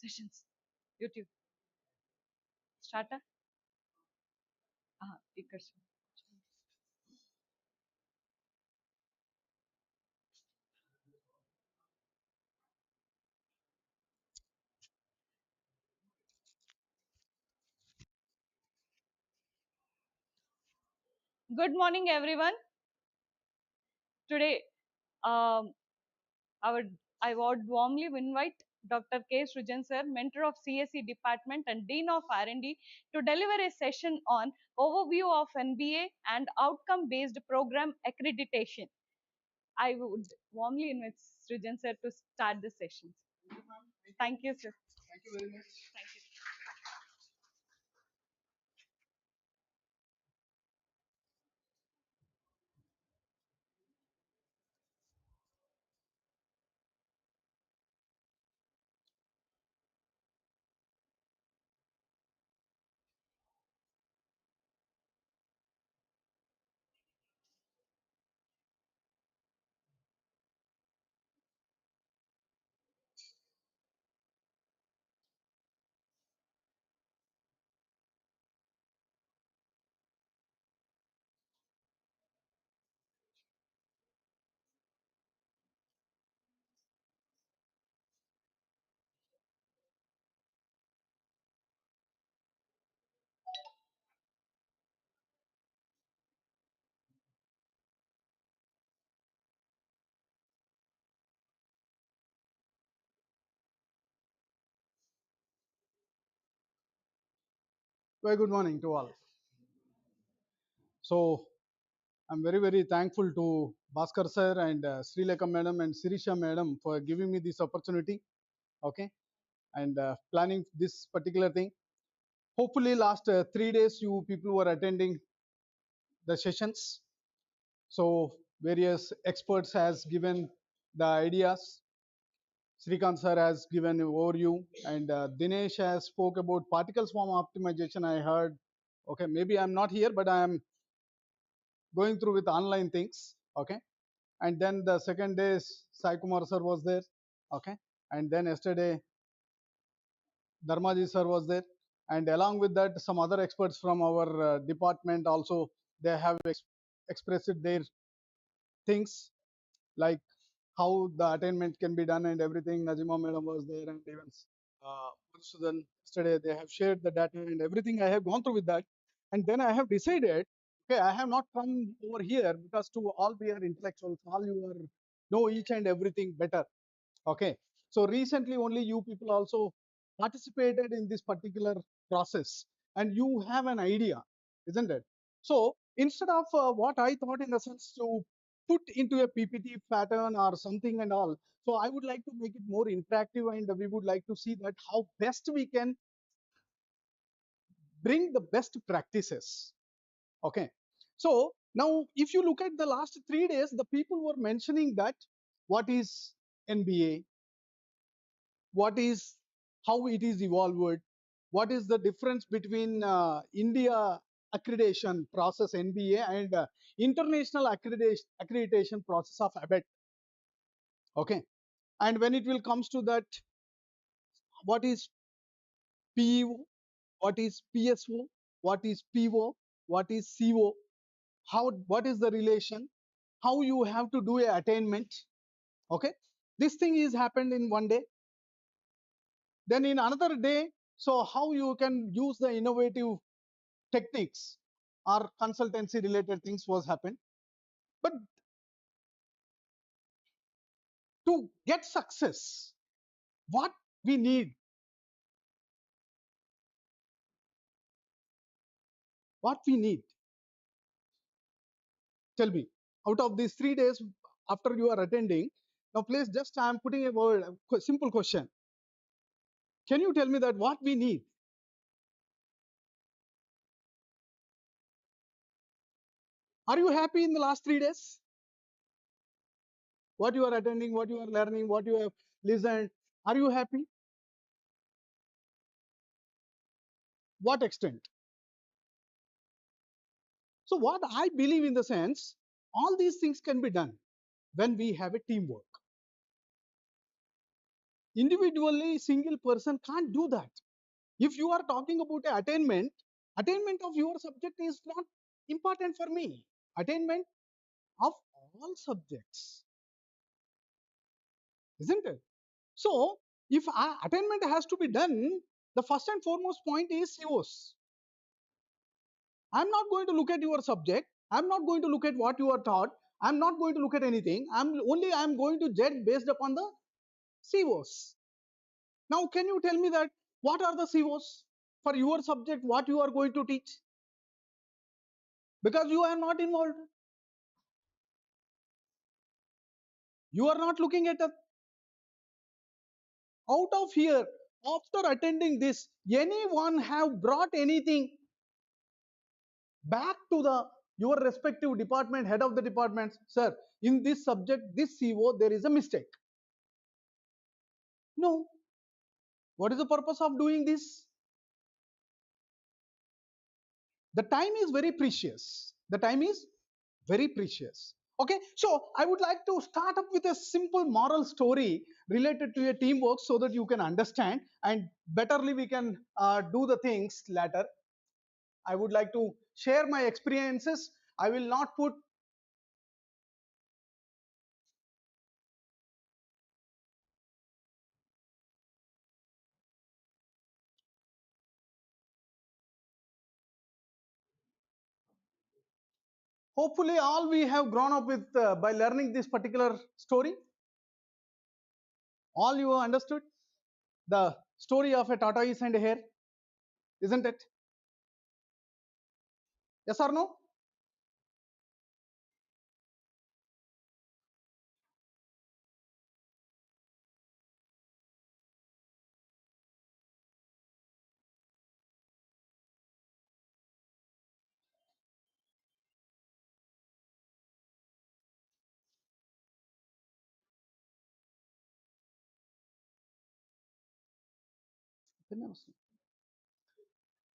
Sessions. YouTube. Starter. Tickers. Good morning, everyone. Today, um, our I would warmly invite Dr. K. Srijan sir, mentor of CSE department and Dean of R&D, to deliver a session on overview of NBA and outcome-based program accreditation. I would warmly invite Srijan sir to start the session. Thank you, sir. Thank you very much. Thank you. Very good morning to all. So I'm very thankful to Bhaskar sir and Sri Lekha madam and Sirisha madam for giving me this opportunity. Okay, and planning this particular thing. Hopefully, last 3 days you people were attending the sessions. So various experts has given the ideas. Srikant sir has given an overview, and Dinesh has spoke about particle swarm optimization. I heard. Okay, maybe I'm not here, but I am going through with online things. Okay, and then the second day Sai Kumar sir was there. Okay, and then yesterday Dharmaji sir was there, and along with that some other experts from our department also, they have expressed their things, like how the attainment can be done and everything. Najima madam was there, and even Madhusudan yesterday they have shared the data and everything. I have gone through with that, and then I have decided, okay, I have not come over here because to all we are intellectuals, all you are know each and everything better. Okay, so recently only you people also participated in this particular process, and you have an idea, isn't it? So instead of what I thought in the sense to put into a PPT pattern or something and all, so I would like to make it more interactive, and we would like to see that how best we can bring the best practices. Okay, so now if you look at the last 3 days, the people were mentioning that what is NBA, what is, how it is evolved, what is the difference between India accreditation process NBA and international accreditation process of ABET. Okay, and when it will comes to that, what is PEO, what is PSO, what is PO, what is CO, how, what is the relation, how you have to do a attainment. Okay, this thing is happened in one day. Then in another day, so how you can use the innovative techniques or consultancy related things was happened. But to get success, what we need, what we need, tell me, out of these 3 days after you are attending, now please just I am putting a word, a simple question. Can you tell me that what we need? Are you happy in the last 3 days? What you are attending, what you are learning, what you have listened, are you happy? What extent? So what I believe in the sense, all these things can be done when we have a teamwork. Individually, single person can't do that. If you are talking about attainment of your subject is not important for me. Attainment of all subjects, isn't it? So, if attainment has to be done, the first and foremost point is COs. I'm not going to look at your subject. I'm not going to look at what you are taught. I'm not going to look at anything. I'm going to judge based upon the COs. Now, can you tell me that what are the COs for your subject, what you are going to teach? Because you are not involved. You are not looking at it. Out of here, after attending this, anyone have brought anything back to the your respective department, head of the departments? Sir, in this subject, this CO, there is a mistake. No. What is the purpose of doing this? The time is very precious. The time is very precious. Okay, so I would like to start up with a simple moral story related to a teamwork so that you can understand and betterly we can do the things later. I would like to share my experiences. I will not put hopefully all we have grown up with by learning this particular story. All you understood the story of a tortoise and a hare, isn't it? Yes or no?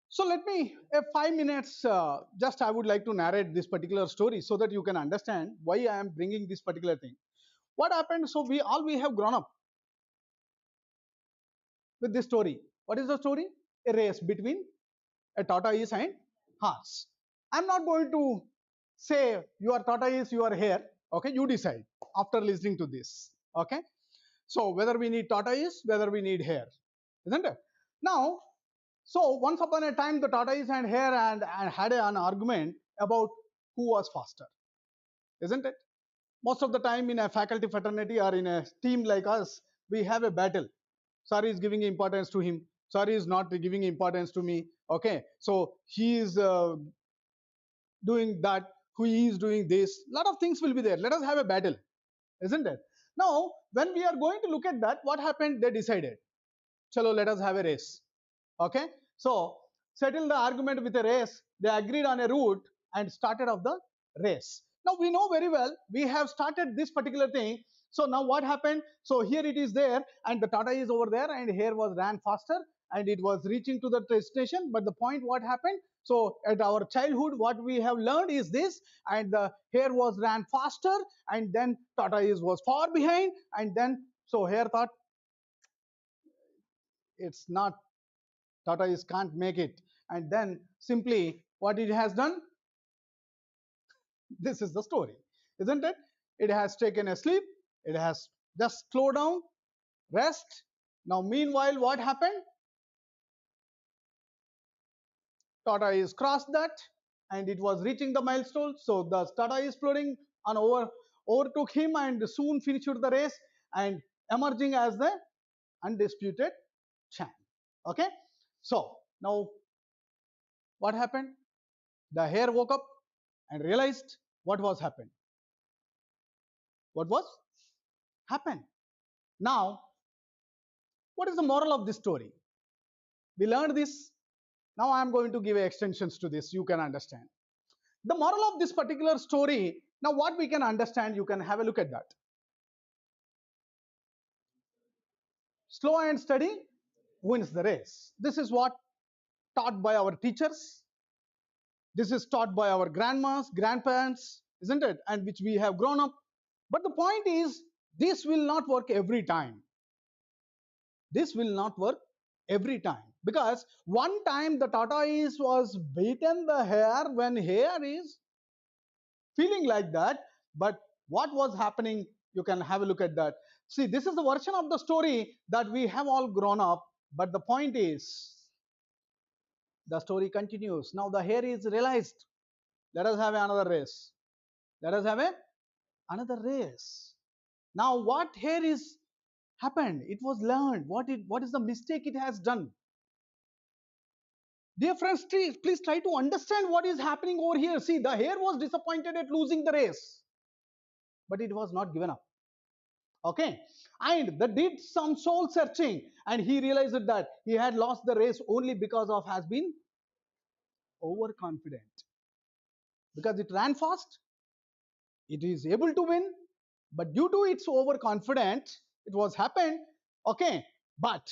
So let me, 5 minutes, just I would like to narrate this particular story so that you can understand why I am bringing this particular thing. What happened? So we have grown up with this story. What is the story? A race between a tortoise and horse. I'm not going to say you are tortoise, you are hare. Okay, you decide after listening to this. Okay, so whether we need tortoise, whether we need hare, isn't it? Now, so once upon a time, the tortoise and hare and had an argument about who was faster, isn't it? Most of the time in a faculty fraternity or in a team like us, we have a battle. Sir is giving importance to him. Sir is not giving importance to me. Okay, so he is doing that. Who is doing this? A lot of things will be there. Let us have a battle, isn't it? Now, when we are going to look at that, what happened? They decided, chalo, let us have a race. Okay, so settle the argument with a race. They agreed on a route and started off the race. Now we know very well we have started this particular thing. So now what happened? So here it is there and the Tata is over there and here was ran faster and it was reaching to the destination. But the point what happened? So at our childhood what we have learned is this, and the hare was ran faster and then Tata is was far behind, and then so hare thought it's not, Tata is can't make it, and then simply what it has done, this is the story, isn't it? It has taken a sleep, it has just slowed down, rest. Now meanwhile what happened? Tata is crossed that and it was reaching the milestone, so the Tata is floating and overtook him and soon finished the race and emerging as the undisputed champ. Okay, so now what happened? The hare woke up and realized what was happened. What was happened? Now, what is the moral of this story? We learned this. Now I am going to give extensions to this. You can understand. The moral of this particular story, now what we can understand, you can have a look at that. Slow and steady wins the race. This is what taught by our teachers. This is taught by our grandmas, grandparents, isn't it? And which we have grown up. But the point is, this will not work every time. This will not work every time, because one time the tortoise was beaten the hare when hare is feeling like that, but what was happening, you can have a look at that. See, this is the version of the story that we have all grown up, but the point is the story continues. Now the hare is realized, let us have another race. Let us have another race. Now what here is happened? It was learned. What is the mistake it has done? Dear friends, please try to understand what is happening over here. See, the hare was disappointed at losing the race, but it was not given up. Okay, and they did some soul searching, and he realized that he had lost the race only because of has been overconfident. Because it ran fast, it is able to win, but due to its overconfidence, it was happened. Okay, but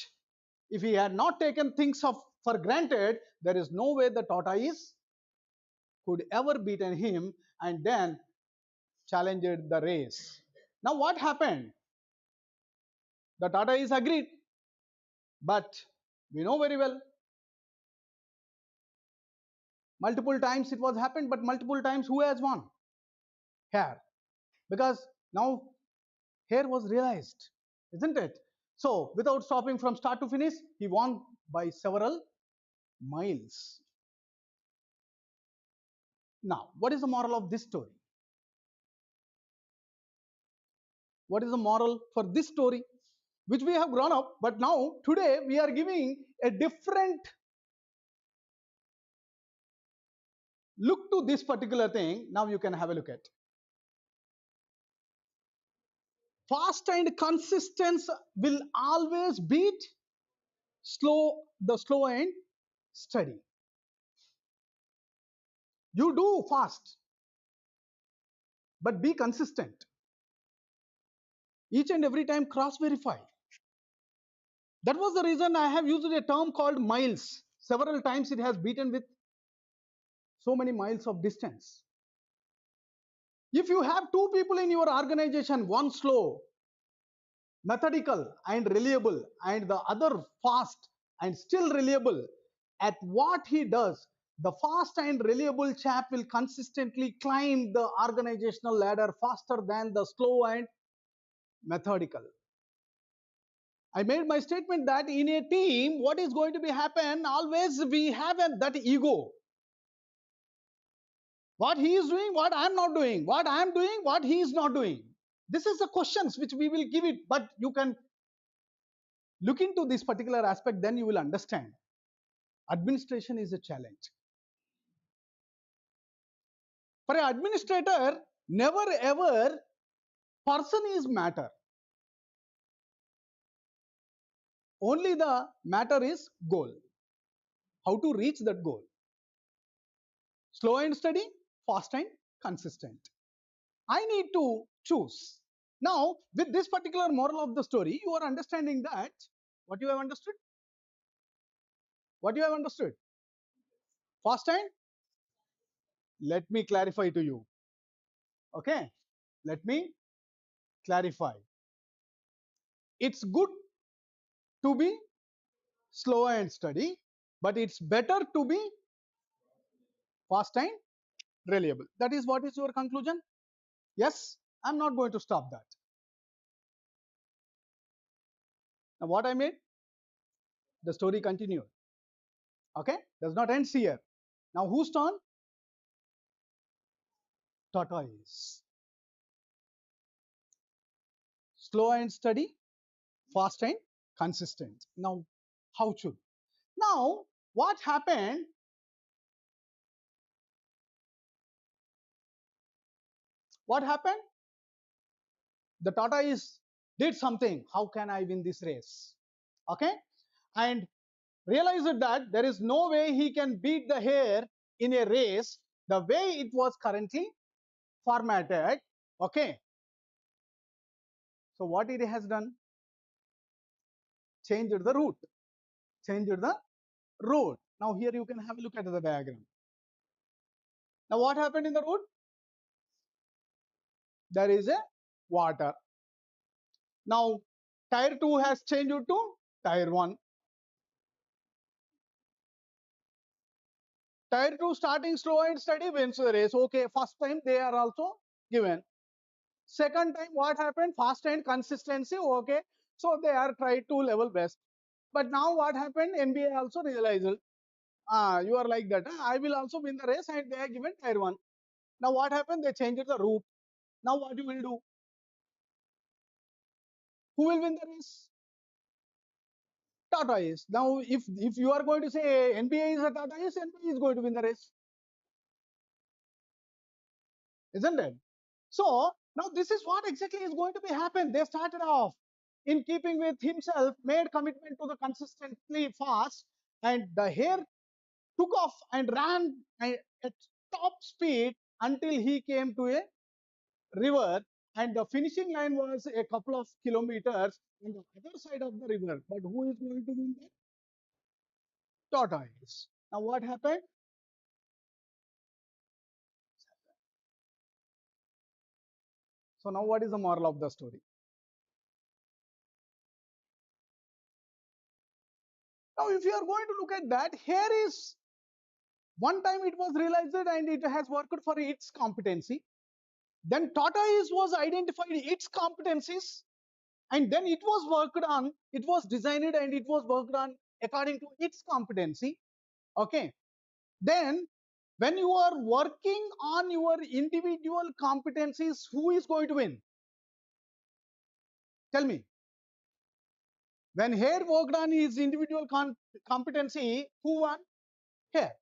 if he had not taken things for granted, there is no way the tortoise could ever beaten him and then challenged the race. Now what happened? The tortoise agreed, but we know very well multiple times it was happened, but multiple times who has won? Hare, because now hare was realized, isn't it? So without stopping from start to finish, he won by several miles. Now, what is the moral of this story? What is the moral for this story, which we have grown up, but now today we are giving a different look to this particular thing. Now you can have a look at. Fast and consistent will always beat slow and steady. You do fast, but be consistent. Each and every time cross verify. That was the reason I have used a term called miles. Several times it has beaten with so many miles of distance. If you have two people in your organization, one slow, methodical and reliable, and the other fast and still reliable, at what he does, the fast and reliable chap will consistently climb the organizational ladder faster than the slow and methodical. I made my statement that in a team, what is going to be happen? Always we have that ego. What he is doing, what I am not doing. What I am doing, what he is not doing. This is the questions which we will give it, but you can look into this particular aspect, then you will understand. Administration is a challenge. For an administrator, never ever person is matter. Only the matter is goal. How to reach that goal. Slow and steady, fast and consistent. I need to choose. Now, with this particular moral of the story, you are understanding that what you have understood? What you have understood? Fast and? Let me clarify to you. Okay? Let me clarify. It's good to be slow and steady, but it's better to be fast and reliable. That is what is your conclusion? Yes? I'm not going to stop that. Now what I made? The story continued. Okay? Does not end here. Now whose turn? Tortoise. Slow and steady, fast and consistent. Now, how should? Now, what happened? What happened? The tortoise did something. How can I win this race? Okay? And realized that there is no way he can beat the hare in a race the way it was currently formatted. Okay? So what it has done? Changed the route. Changed the road. Now here you can have a look at the diagram. Now what happened in the road? There is a water. Now tire 2 has changed to Tier 1. Tier 2 starting slow and steady wins the race. Okay, first time they are also given. Second time what happened? Fast and consistency. Okay, so they are tried to level best. But now what happened? NBA also realized, you are like that. I will also win the race, and they are given Tier 1. Now what happened? They changed the route. Now what you will do? Who will win the race? Tata is. Now if you are going to say NBA is a Tata is, NBA is going to win the race, isn't it? So now this is what exactly is going to be happen. They started off in keeping with himself, made commitment to the consistently fast, and the hair took off and ran at top speed until he came to a river, and the finishing line was a couple of kilometers on the other side of the river. But who is going to win that? Tortoise. Now what happened? So now what is the moral of the story? Now if you are going to look at that, here is one time it was realized and it has worked for its competency. Then Tortoise was identified its competencies, and then it was worked on, it was designed and it was worked on according to its competency. Okay. Then when you are working on your individual competencies, who is going to win? Tell me. When Hare worked on his individual competency, who won? Hare.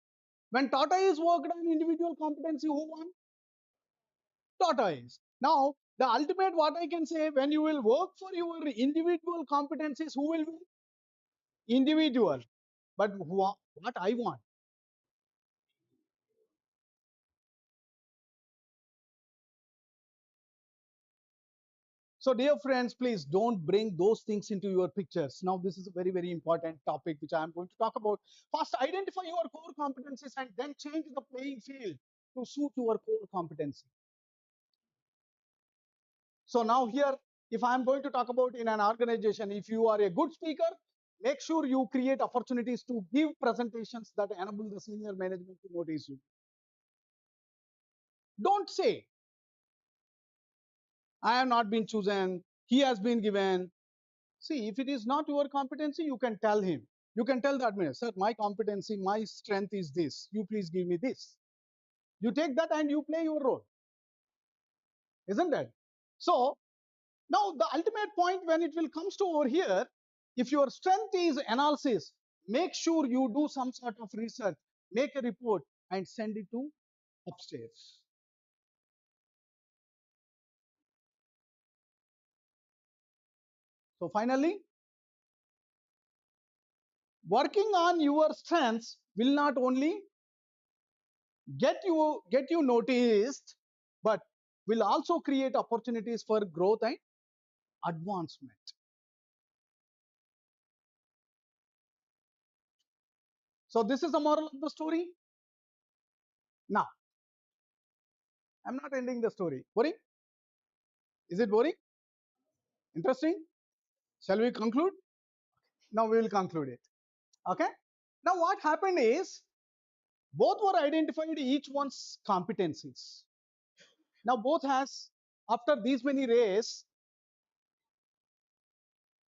When Tortoise worked on individual competency, who won? Tortoise. Now, the ultimate what I can say, when you will work for your individual competencies, who will win? Individual. But what I want? So dear friends, please don't bring those things into your pictures. Now this is a very, very important topic which I am going to talk about. First, identify your core competencies and then change the playing field to suit your core competency. So now here, if I am going to talk about in an organization, if you are a good speaker, make sure you create opportunities to give presentations that enable the senior management to notice you. Don't say, I have not been chosen, he has been given. See, if it is not your competency, you can tell him. You can tell the admin, sir, my competency, my strength is this. You please give me this. You take that and you play your role. Isn't that? So now the ultimate point when it will comes to over here, if your strength is analysis, make sure you do some sort of research, make a report and send it to upstairs. So finally, working on your strengths will not only get you noticed, but will also create opportunities for growth and advancement. So this is the moral of the story. Now I'm not ending the story. Boring? Is it boring? Interesting? Shall we conclude? Now we will conclude it. Okay. Now what happened is both were identified each one's competencies. Now both has, after these many rays,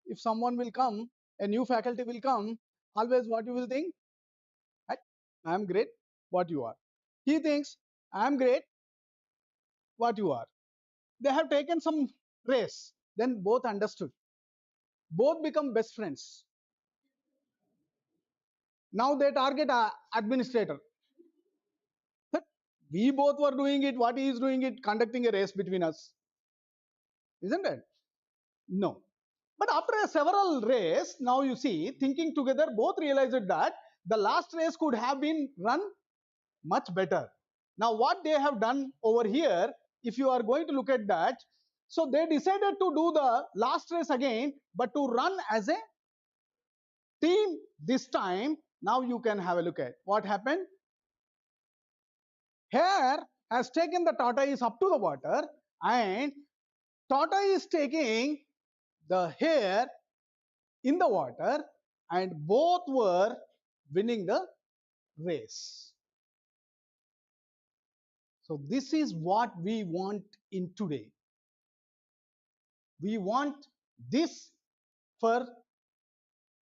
if someone will come, a new faculty will come, always what you will think? I am great, what you are. He thinks, I am great, what you are. They have taken some race, then both understood. Both become best friends. Now they target a administrator. But we both were doing it, what he is doing it, conducting a race between us. Isn't it? No. But after a several race, now you see, thinking together, both realized that the last race could have been run much better. Now what they have done over here, if you are going to look at that, so they decided to do the last race again, but to run as a team this time. Now you can have a look at what happened. Hare has taken the tortoise up to the water, and tortoise is taking the hare in the water, and both were winning the race. So this is what we want in today. We want this for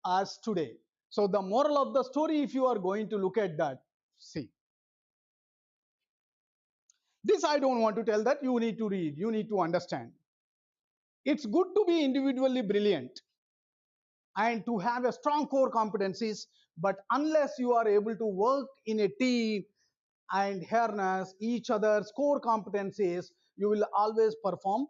us today. So the moral of the story, if you are going to look at that, see, this I don't want to tell, that you need to read, you need to understand. It's good to be individually brilliant and to have a strong core competencies, but unless you are able to work in a team and harness each other's core competencies, you will always perform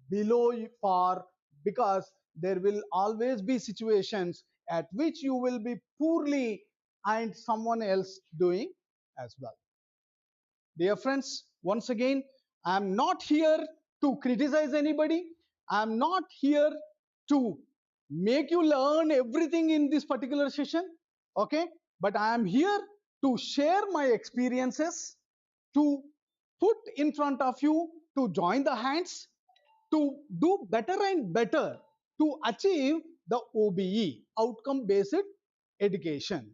below par, because there will always be situations at which you will be poorly and someone else doing as well. Dear friends, once again, I am not here to criticize anybody. I am not here to make you learn everything in this particular session, okay? But I am here to share my experiences, to put in front of you, to join the hands, to do better and better, to achieve the OBE, outcome based education,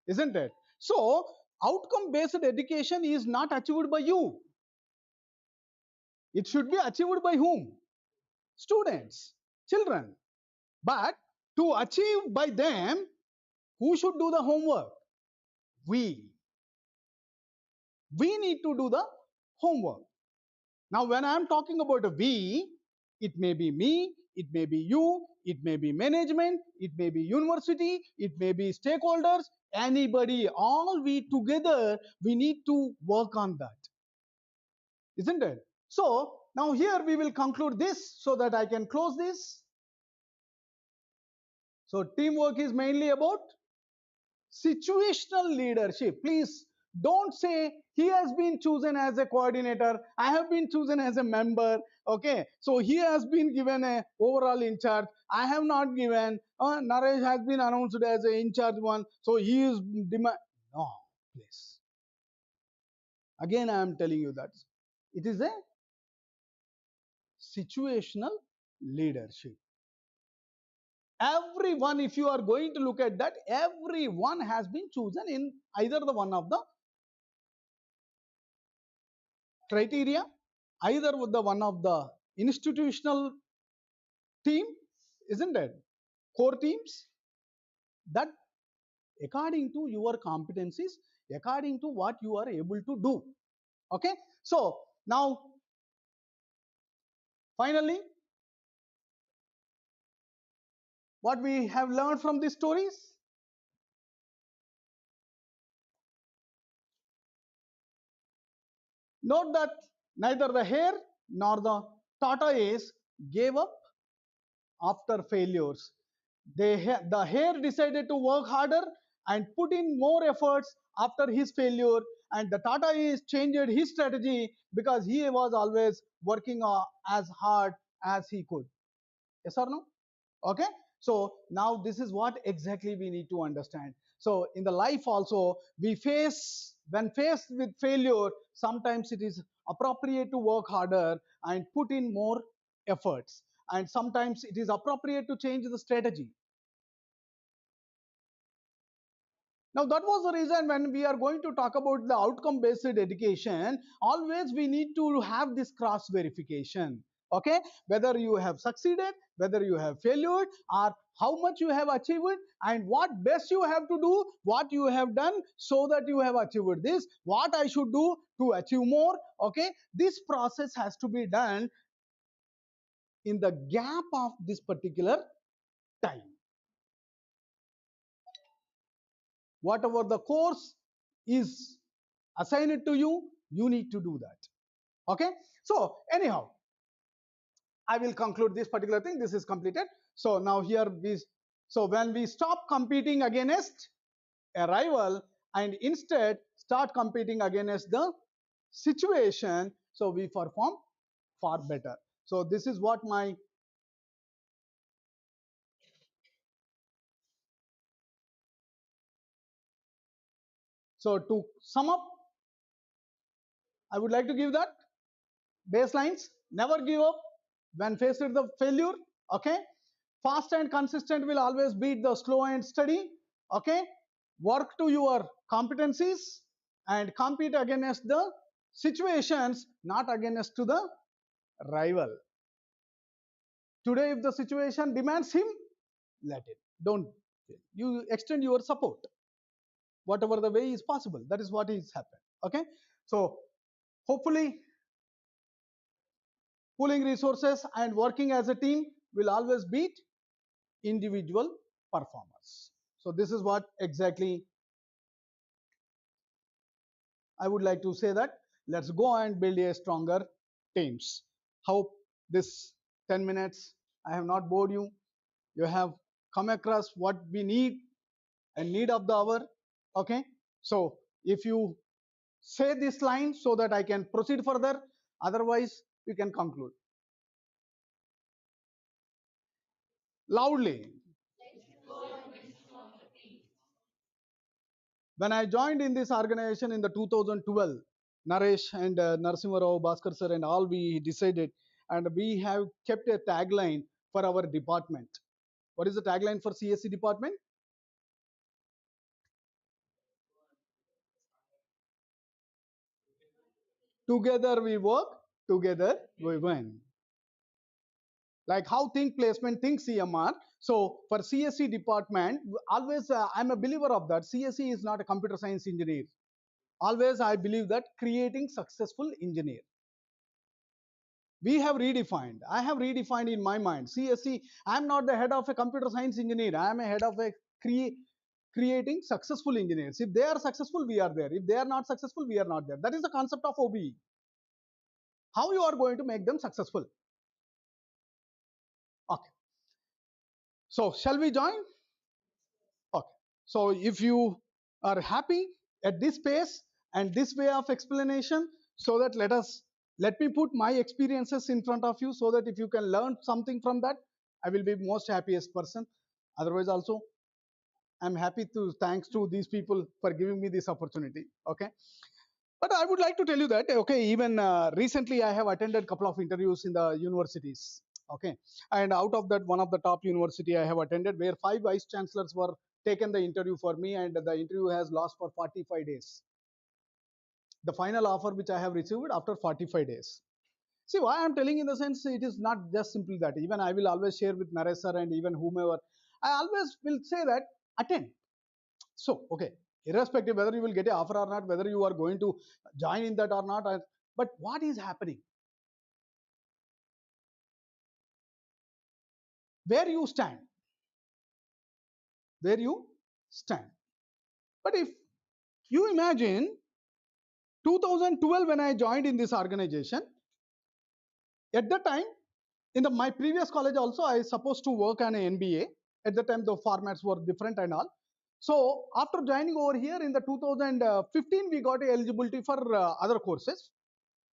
isn't it? So outcome based education is not achieved by you. It should be achieved by whom? Students, children. But to achieve by them, who should do the homework? We. We need to do the homework. Now when I am talking about a we, it may be me, it may be you, it may be management, it may be university, it may be stakeholders, anybody, all we together, we need to work on that, isn't it? So now here we will conclude this so that I can close this. So teamwork is mainly about situational leadership. Please don't say he has been chosen as a coordinator, I have been chosen as a member, okay, so he has been given a overall in charge, I have not given, Naresh has been announced as a in charge one, so he is no, please. Again I am telling you that it is a situational leadership. Everyone, if you are going to look at that, everyone has been chosen in either the one of the criteria, either with the one of the institutional team, isn't it? Core teams, that according to your competencies, according to what you are able to do. Okay, so now finally, what we have learned from these stories, note that neither the hare nor the tortoise gave up after failures. The hare decided to work harder and put in more efforts after his failure, and the tortoise changed his strategy because he was always working as hard as he could. Yes or no? Okay, so now this is what exactly we need to understand. So in the life also, we face, when faced with failure, sometimes it is appropriate to work harder and put in more efforts, and sometimes it is appropriate to change the strategy. Now that was the reason when we are going to talk about the outcome based education, always we need to have this cross verification. Okay, whether you have succeeded, whether you have failed, or how much you have achieved, and what best you have to do, what you have done so that you have achieved this, what I should do to achieve more. Okay, this process has to be done in the gap of this particular time. Whatever the course is assigned to you, you need to do that. Okay, so anyhow, I will conclude this particular thing. This is completed. So now here we, so when we stop competing against a rival and instead start competing against the situation, so we perform far better. So this is what my, so to sum up, I would like to give that baselines. Never give up when faced with the failure. Okay, Fast and consistent will always beat the slow and steady. Okay, work to your competencies and compete against the situations, not against to the rival. Today, if the situation demands him, let it. Don't. You extend your support, whatever the way is possible. That is what is happened. Okay, so hopefully, pooling resources and working as a team will always beat individual performers. So this is what exactly I would like to say, that let's go and build a stronger teams. Hope this 10 minutes I have not bored you. You have come across what we need and need of the hour. Okay. So if you say this line so that I can proceed further, otherwise we can conclude. Loudly. When I joined in this organization in the 2012, Naresh and Narasimha Rao, Bhaskar sir and all, we decided, and we have kept a tagline for our department. What is the tagline for CSE department? Together we work, together we win. Like how think placement, think CMR. So for CSE department, always I'm a believer of that. CSE is not a computer science engineer. Always I believe that creating successful engineer. We have redefined. I have redefined in my mind. CSE, I'm not the head of a computer science engineer. I am a head of a creating successful engineers. If they are successful, we are there. If they are not successful, we are not there. That is the concept of OBE. How you are going to make them successful? Okay. So shall we join? Okay. So if you are happy at this pace and this way of explanation, so that let me put my experiences in front of you, so that if you can learn something from that, I will be most happiest person. Otherwise also, I'm happy to thanks to these people for giving me this opportunity. Okay. But I would like to tell you that, okay, even recently I have attended a couple of interviews in the universities. Okay. And out of that, one of the top university I have attended, where 5 vice chancellors were taken the interview for me, and the interview has lost for 45 days. The final offer which I have received after 45 days. See why I'm telling, in the sense, it is not just simply that. Even I will always share with Naresh sir and even whomever, I always will say that attend. So, okay, irrespective whether you will get an offer or not, whether you are going to join in that or not, but what is happening? Where you stand? Where you stand? But if you imagine 2012 when I joined in this organization, at that time, in my previous college also, I supposed to work on an MBA. At the time, the formats were different and all. So after joining over here in the 2015, we got eligibility for other courses.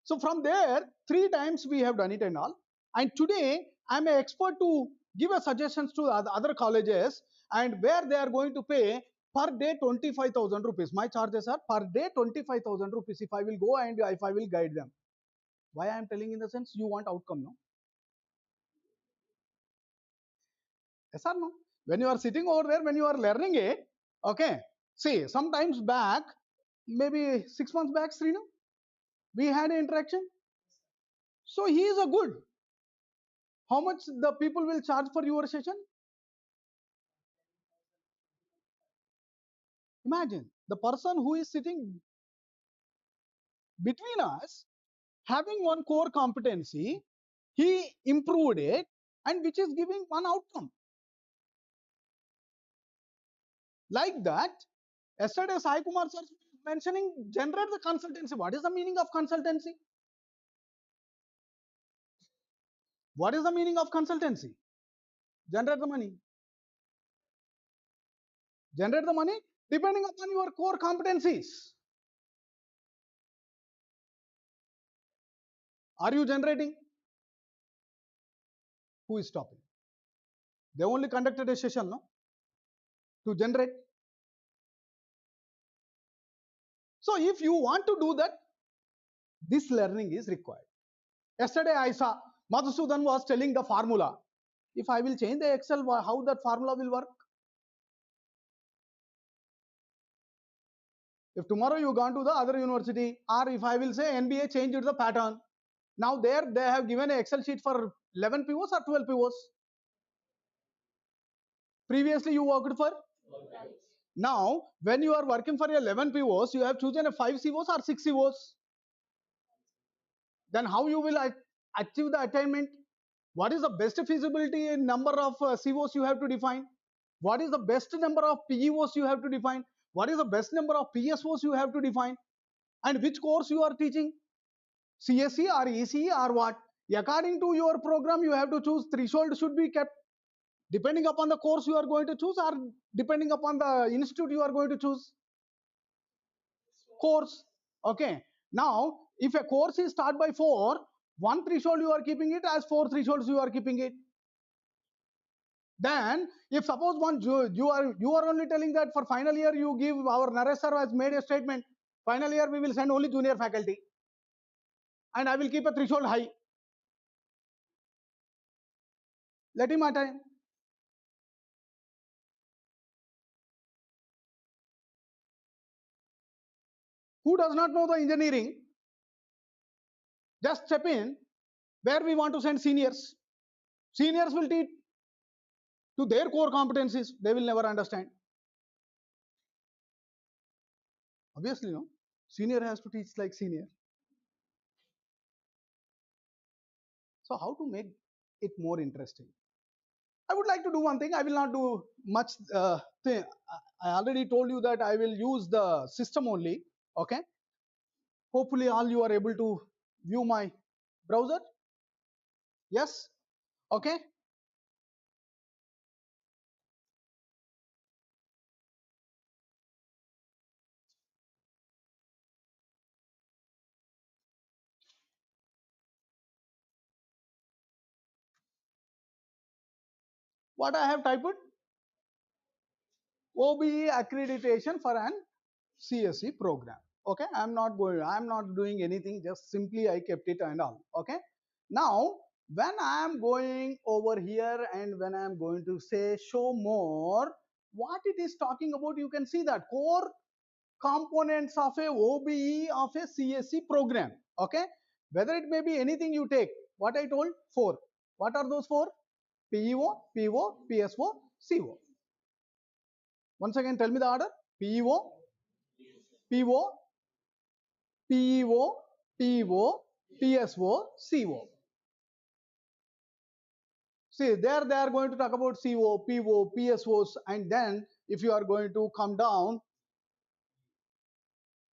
So from there, 3 times we have done it and all. And today, I'm an expert to give a suggestions to other colleges, and where they are going to pay per day 25,000 rupees. My charges are per day 25,000 rupees if I will go and if I will guide them. Why I am telling, in the sense, you want outcome, no? Yes or no? When you are sitting over there, when you are learning it, okay. See, sometimes back, maybe 6 months back, Srinu, we had an interaction. So he is a good. How much the people will charge for your session? Imagine the person who is sitting between us, having one core competency, he improved it, and which is giving one outcome. Like that, yesterday Sai Kumar sir mentioning generate the consultancy. What is the meaning of consultancy? What is the meaning of consultancy? Generate the money. Generate the money depending upon your core competencies. Are you generating? Who is stopping? They only conducted a session, no? To generate. So if you want to do that, this learning is required. Yesterday I saw Madhusudan was telling the formula. If I will change the Excel, how that formula will work? If tomorrow you gone to the other university, or if I will say NBA changed the pattern, now there they have given an Excel sheet for 11 pivots or 12 pivots. Previously you worked for. Now when you are working for 11 pivots, you have chosen a 5 CVOs or 6 CVOs. Then how you will achieve the attainment? What is the best feasibility in number of CVOs you have to define? What is the best number of PEOs you have to define? What is the best number of PSOs you have to define? And which course you are teaching? CSE or ECE or what? According to your program, you have to choose. Threshold should be kept depending upon the course you are going to choose, or depending upon the institute you are going to choose. Course. Okay. Now, if a course is start by 4, one threshold you are keeping it, as 4 thresholds you are keeping it. Then, if suppose you are only telling that for final year you give, our Naresh sir has made a statement. Final year we will send only junior faculty, and I will keep a threshold high. Let him attain. Who does not know the engineering? Just step in where we want to send seniors. Seniors will teach to their core competencies. They will never understand. Obviously, no. Senior has to teach like senior. So how to make it more interesting? I would like to do one thing. I will not do much thing. I already told you that I will use the system only. Okay. Hopefully all you are able to view my browser. Yes. Okay. What I have typed? OBE accreditation for an CSE program. Okay, I'm not doing anything, just simply I kept it and all. Okay, now when I am going over here and when I am going to say show more, what it is talking about, you can see that core components of a OBE of a CSE program. Okay, whether it may be anything you take, what I told, 4. What are those 4? PEO, PO, PSO, CO. Once again, tell me the order. PEO, PO, PEO, PO, PSO, CO. See, there they are going to talk about CO, PO, PSOs, and then if you are going to come down,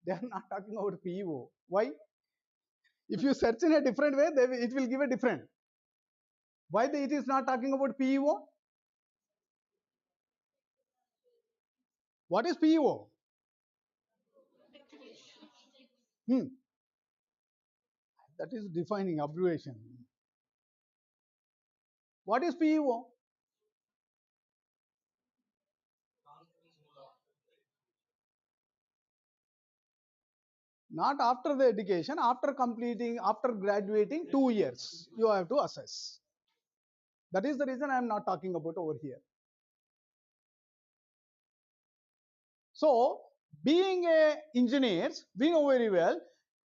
they are not talking about PEO. Why? If you search in a different way, it will give a different. Why it is not talking about PEO? What is PEO? That is defining abbreviation. What is PEO? Not after the education, after graduating 2 years, you have to assess. That is the reason I am not talking about over here. So, being a engineers, we know very well,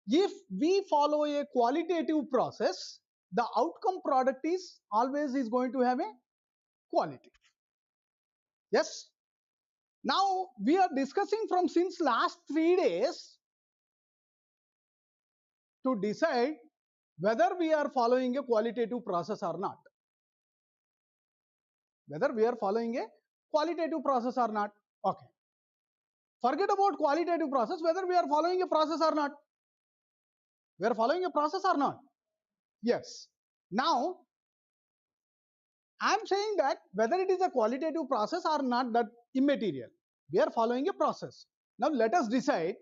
if we follow a qualitative process, the outcome product is always going to have a quality. Yes. Now we are discussing from since last 3 days to decide whether we are following a qualitative process or not. Whether we are following a qualitative process or not. Okay. Forget about qualitative process, whether we are following a process or not. We are following a process or not? Yes. Now, I am saying that whether it is a qualitative process or not, that immaterial. We are following a process. Now let us decide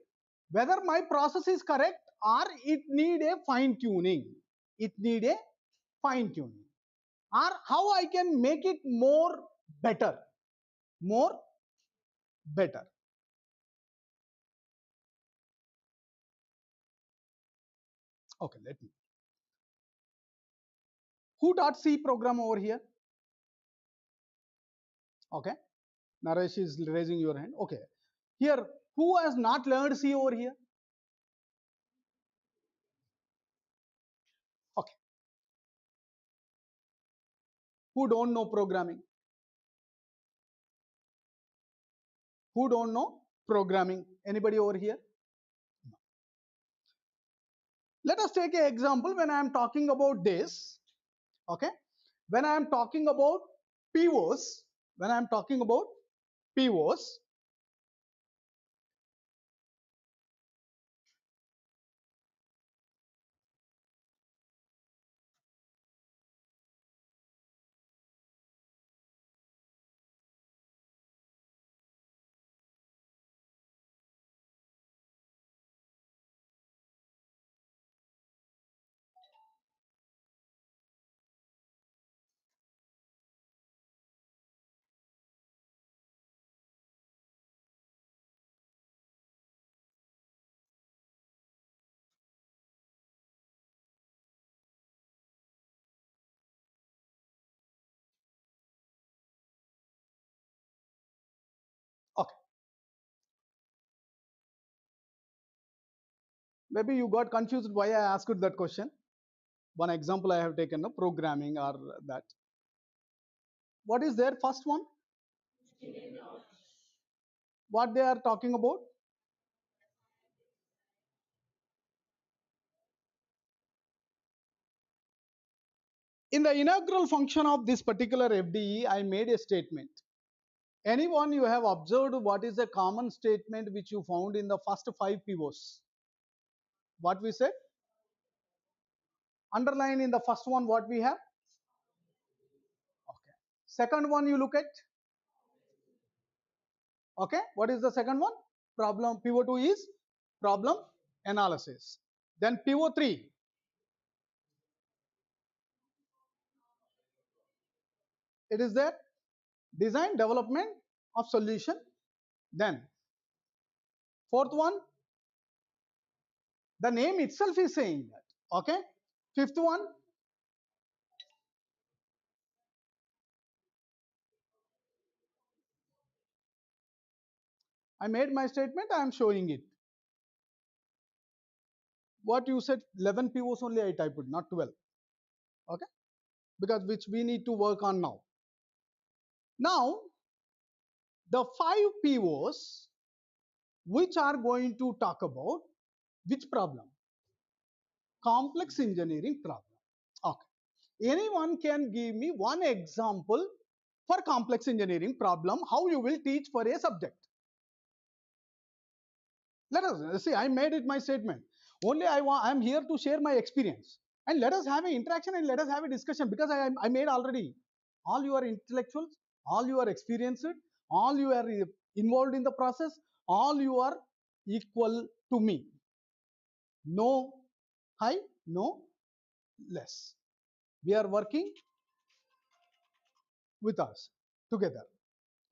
whether my process is correct or it need a fine tuning. It need a fine tuning. Or how I can make it more better. More better. Okay, let me. Who taught C program over here? Okay, Naresh is raising your hand. Okay, here, who has not learned C over here? Okay, who don't know programming? Who don't know programming? Anybody over here? Let us take an example. When I am talking about this, okay, when I am talking about pivots, when I am talking about pivots, okay, maybe you got confused why I asked that question. One example I have taken, programming or that. What is their first one? What they are talking about? In the integral function of this particular FDE, I made a statement. Anyone you have observed what is a common statement which you found in the first 5 pivots? What we said? Underline in the first one what we have? Okay. Second one you look at? Okay. What is the second one? Problem. Pivot 2 is problem analysis. Then pivot 3. It is there. Design development of solution. Then fourth one, the name itself is saying that. Okay. Fifth one, I made my statement, I am showing it. What you said, 11 pivots only I typed, not 12. Okay, because which we need to work on now. Now, the 5 pivots which are going to talk about which problem? Complex engineering problem. Okay. Anyone can give me one example for complex engineering problem, how you will teach for a subject. Let us see, I made it my statement. Only I'm here to share my experience. And let us have an interaction and let us have a discussion, because I made already. All you are intellectuals, all you are experienced, all you are involved in the process, all you are equal to me. No high, no less. We are working with us together.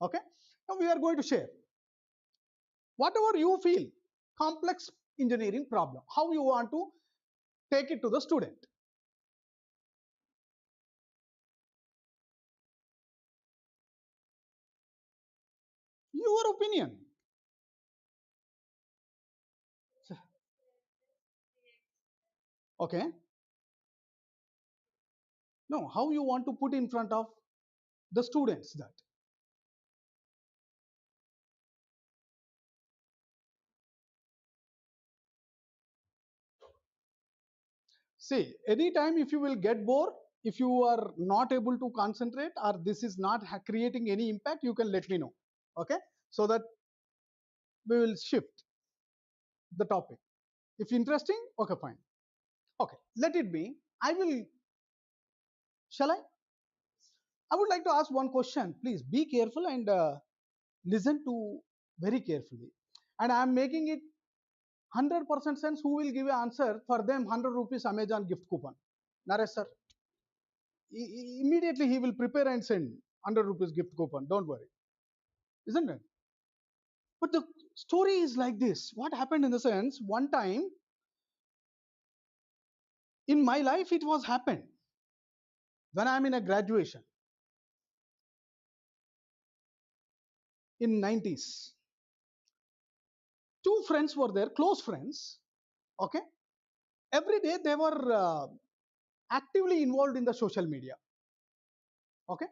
Okay. Now we are going to share whatever you feel complex engineering problem, how you want to take it to the student. Your opinion. Okay. No, how you want to put in front of the students that. See, anytime if you will get bored, if you are not able to concentrate or this is not creating any impact, you can let me know. Okay. So that we will shift the topic. If interesting, okay, fine. Okay, let it be. I will, shall I? I would like to ask one question. Please be careful and listen to very carefully. And I am making it 100% sense. Who will give an answer for them? 100 rupees Amazon gift coupon. Naresh sir. Immediately he will prepare and send 100 rupees gift coupon. Don't worry. Isn't it? But the story is like this. What happened in the sense, one time in my life it was happened when I am in a graduation. in 90s. Two friends were there, close friends. Okay, every day they were actively involved in the social media. Okay,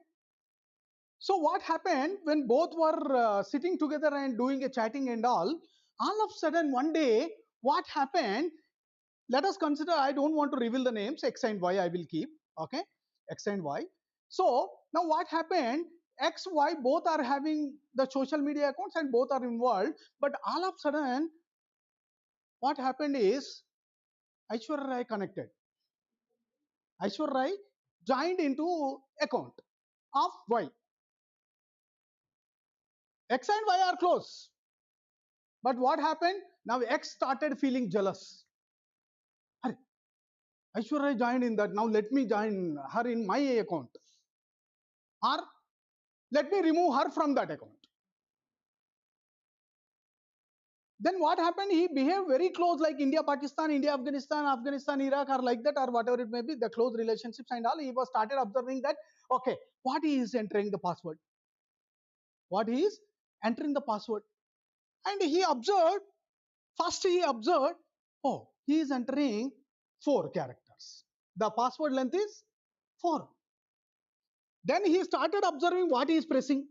so what happened when both were sitting together and doing a chatting and all of a sudden one day what happened, let us consider, I don't want to reveal the names, X and Y I will keep. Okay, X and Y. So now what happened, X, Y both are having the social media accounts and both are involved, but all of a sudden what happened is Aishwarya Rai connected. Aishwarya Rai joined into account of Y. X and Y are close. But what happened? Now X started feeling jealous. Hey, Aishwarya joined in that. Now let me join her in my account. Or let me remove her from that account. Then what happened? He behaved very close, like India, Pakistan, India, Afghanistan, Afghanistan, Iraq, or like that, or whatever it may be, the close relationships and all. He was started observing that, okay, what he is entering the password. What he is entering the password. And he observed, first he observed, oh, he is entering 4 characters. The password length is 4. Then he started observing what he is pressing.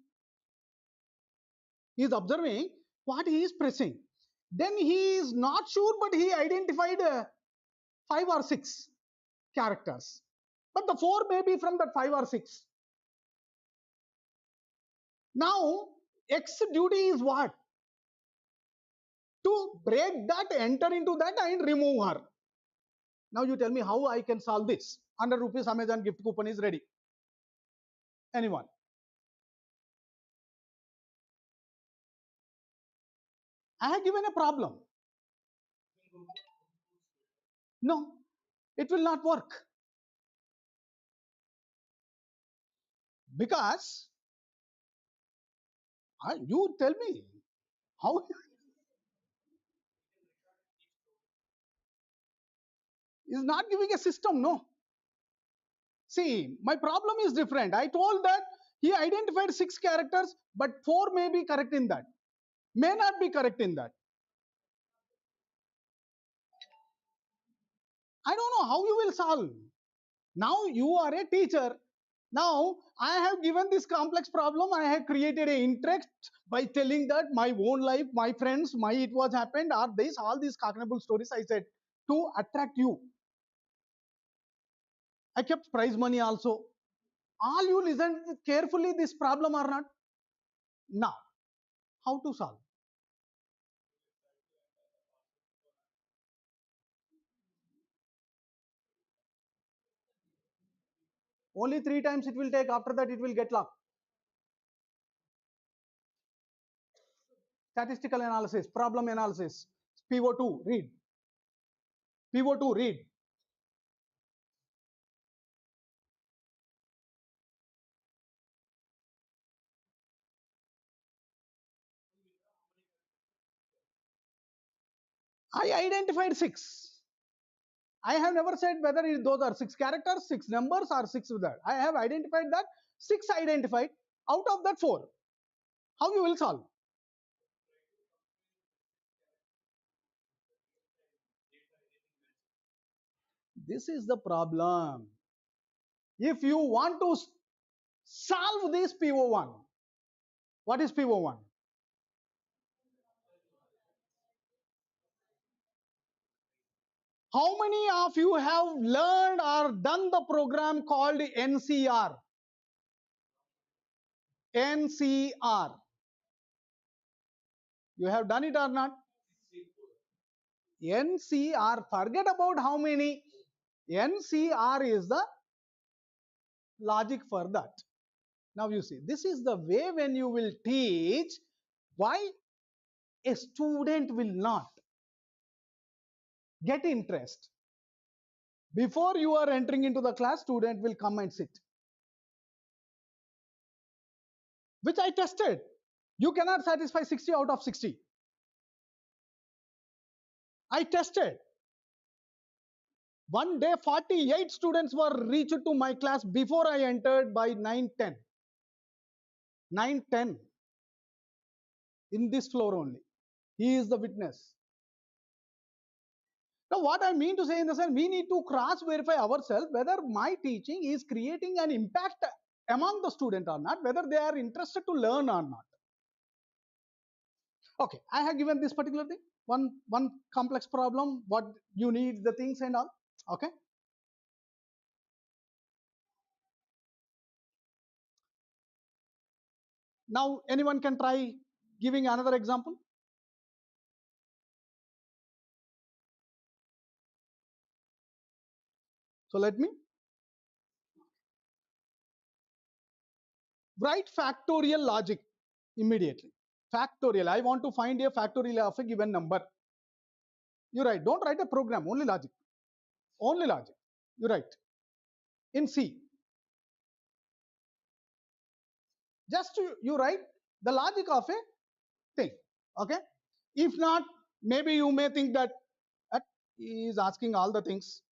He is observing what he is pressing. Then he is not sure, but he identified 5 or 6 characters. But the 4 may be from that 5 or 6. Now, X duty is what? To break that, enter into that and remove her. Now you tell me how I can solve this. 100 rupees Amazon gift coupon is ready. Anyone? I have given a problem. No, it will not work. Because you tell me how is not giving a system. No. See, my problem is different. I told that he identified 6 characters, but 4 may be correct in that, may not be correct in that. I don't know how you will solve. Now you are a teacher. Now I have given this complex problem. I have created an interest by telling that my own life, my friends, my it was happened, or this, all these cognable stories I said to attract you. I kept prize money also. All you listened carefully this problem or not? Now, how to solve? Only 3 times it will take. After that, it will get locked. Statistical analysis, problem analysis. PO2, read. PO2, read. I identified 6. I have never said whether those are 6 characters, 6 numbers, or 6 with that. I have identified that 6 identified. Out of that 4. How you will solve? This is the problem. If you want to solve this PO1, what is PO1? How many of you have learned or done the program called NCR? NCR. You have done it or not? NCR, forget about how many. NCR is the logic for that. Now you see, this is the way when you will teach, why a student will not get interest. Before you are entering into the class, student will come and sit. Which I tested. You cannot satisfy 60 out of 60. I tested. One day 48 students were reached to my class before I entered by 9:10. 9:10. in this floor only. He is the witness. Now, what I mean to say in the sense, we need to cross verify ourselves whether my teaching is creating an impact among the student or not, whether they are interested to learn or not. Okay, I have given this particular thing, one complex problem, what you need, the things and all. Okay. Now, anyone can try giving another example. So let me write factorial logic immediately. Factorial. I want to find a factorial of a given number. You write. Don't write a program. Only logic. Only logic. You write in C. Just you write the logic of a thing. Okay. If not, maybe you may think that he is asking all the things,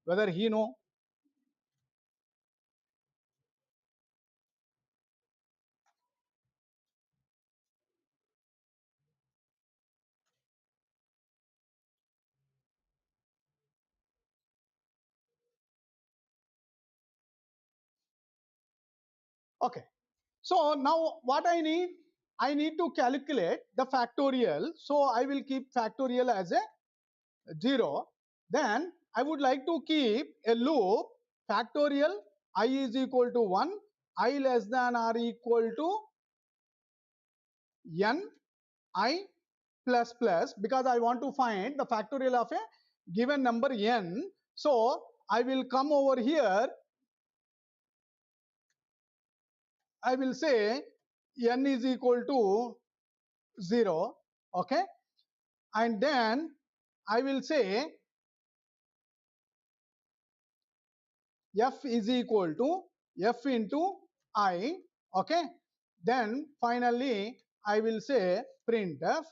whether he know. Okay. So now what I need to calculate the factorial. So I will keep factorial as a 0. Then I would like to keep a loop factorial I is equal to 1, I less than or equal to n I plus plus, because I want to find the factorial of a given number n. So I will come over here, I will say n is equal to 0. Okay. And then I will say f is equal to f into I. Okay. Then finally I will say printf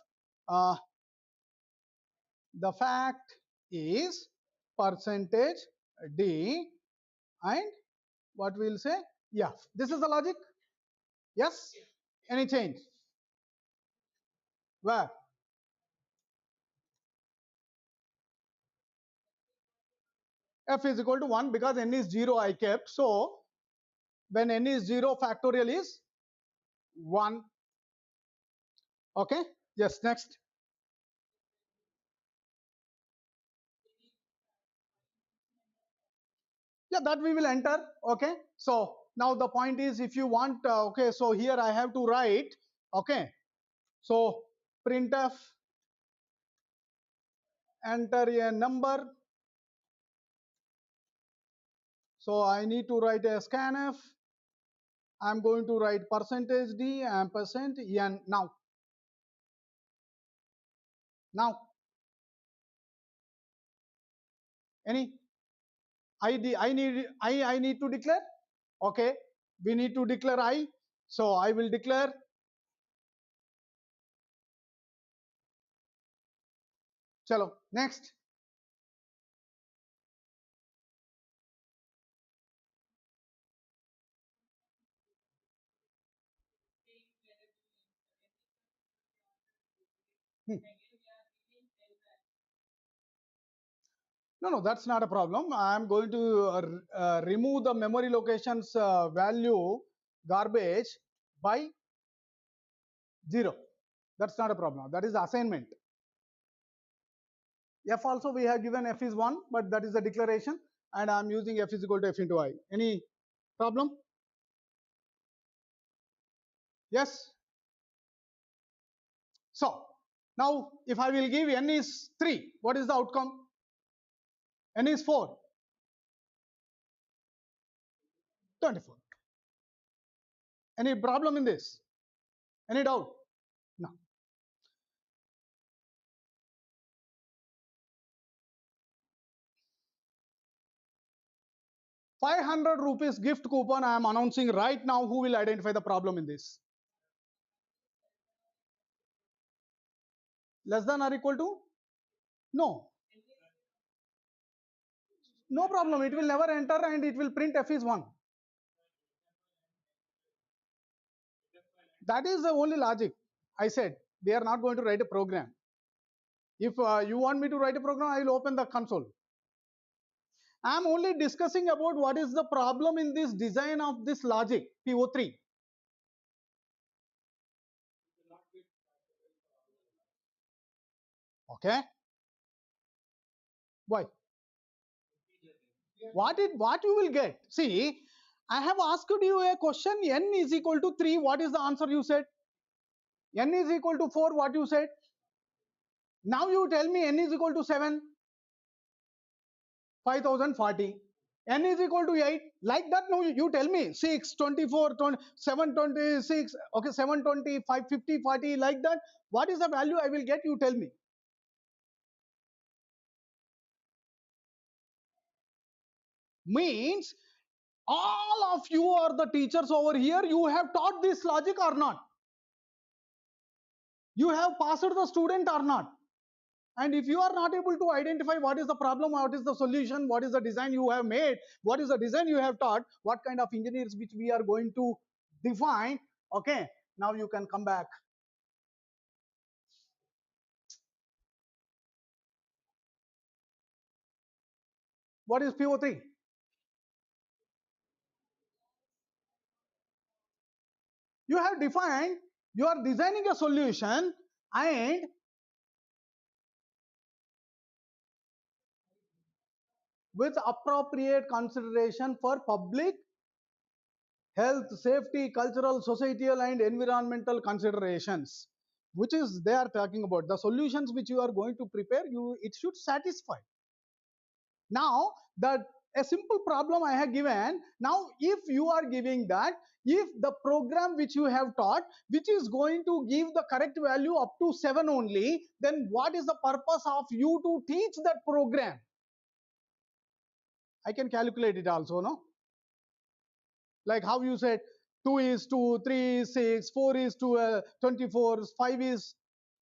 the fact is percentage d, and what we'll say f. This is the logic. Yes. Any change? Where? F is equal to 1, because n is 0 I kept. So when n is 0, factorial is 1. Okay. Yes. Next. Yeah, that we will enter. Okay. So now the point is, if you want, okay, so here I have to write. Okay. So printf enter a number. So I need to write a scanf. I'm going to write percentage d ampersand n. Now any I need to declare. Okay, we need to declare I. So I will declare. Chalo, next. Hmm. No, that's not a problem. I'm going to remove the memory locations value garbage by 0. That's not a problem. That is the assignment. F also we have given f is 1, but that is the declaration, and I'm using f is equal to f into I. Any problem? Yes. So now if I will give n is 3, what is the outcome? N is 4. 24. Any problem in this? Any doubt? No. 500 rupees gift coupon I am announcing right now. Who will identify the problem in this? Less than or equal to? No. No problem. It will never enter and it will print f is 1. That is the only logic. I said we are not going to write a program. If you want me to write a program, I will open the console. I am only discussing about what is the problem in this design of this logic PO3. Okay. Why? What you will get? See, I have asked you a question. N is equal to 3. What is the answer you said? N is equal to 4. What you said? Now you tell me N is equal to 7. 5040. N is equal to 8. Like that, no, you tell me 6, 24, 20, 726, okay, 720, 550, 40, like that. What is the value I will get? You tell me. Means all of you are the teachers over here. You have taught this logic or not? You have passed the student or not? And if you are not able to identify what is the problem, what is the solution, what is the design you have made, what is the design you have taught, what kind of engineers which we are going to define, okay, now you can come back. What is PO3? You have defined, you are designing a solution and with appropriate consideration for public health, safety, cultural, societal and environmental considerations, which is they are talking about. The solutions which you are going to prepare, it should satisfy. Now that a simple problem I have given, now if you are giving that, if the program which you have taught, which is going to give the correct value up to 7 only, then what is the purpose of you to teach that program? I can calculate it also, no? Like how you said 2 is to 3 is 6, 4 is to 24, 5 is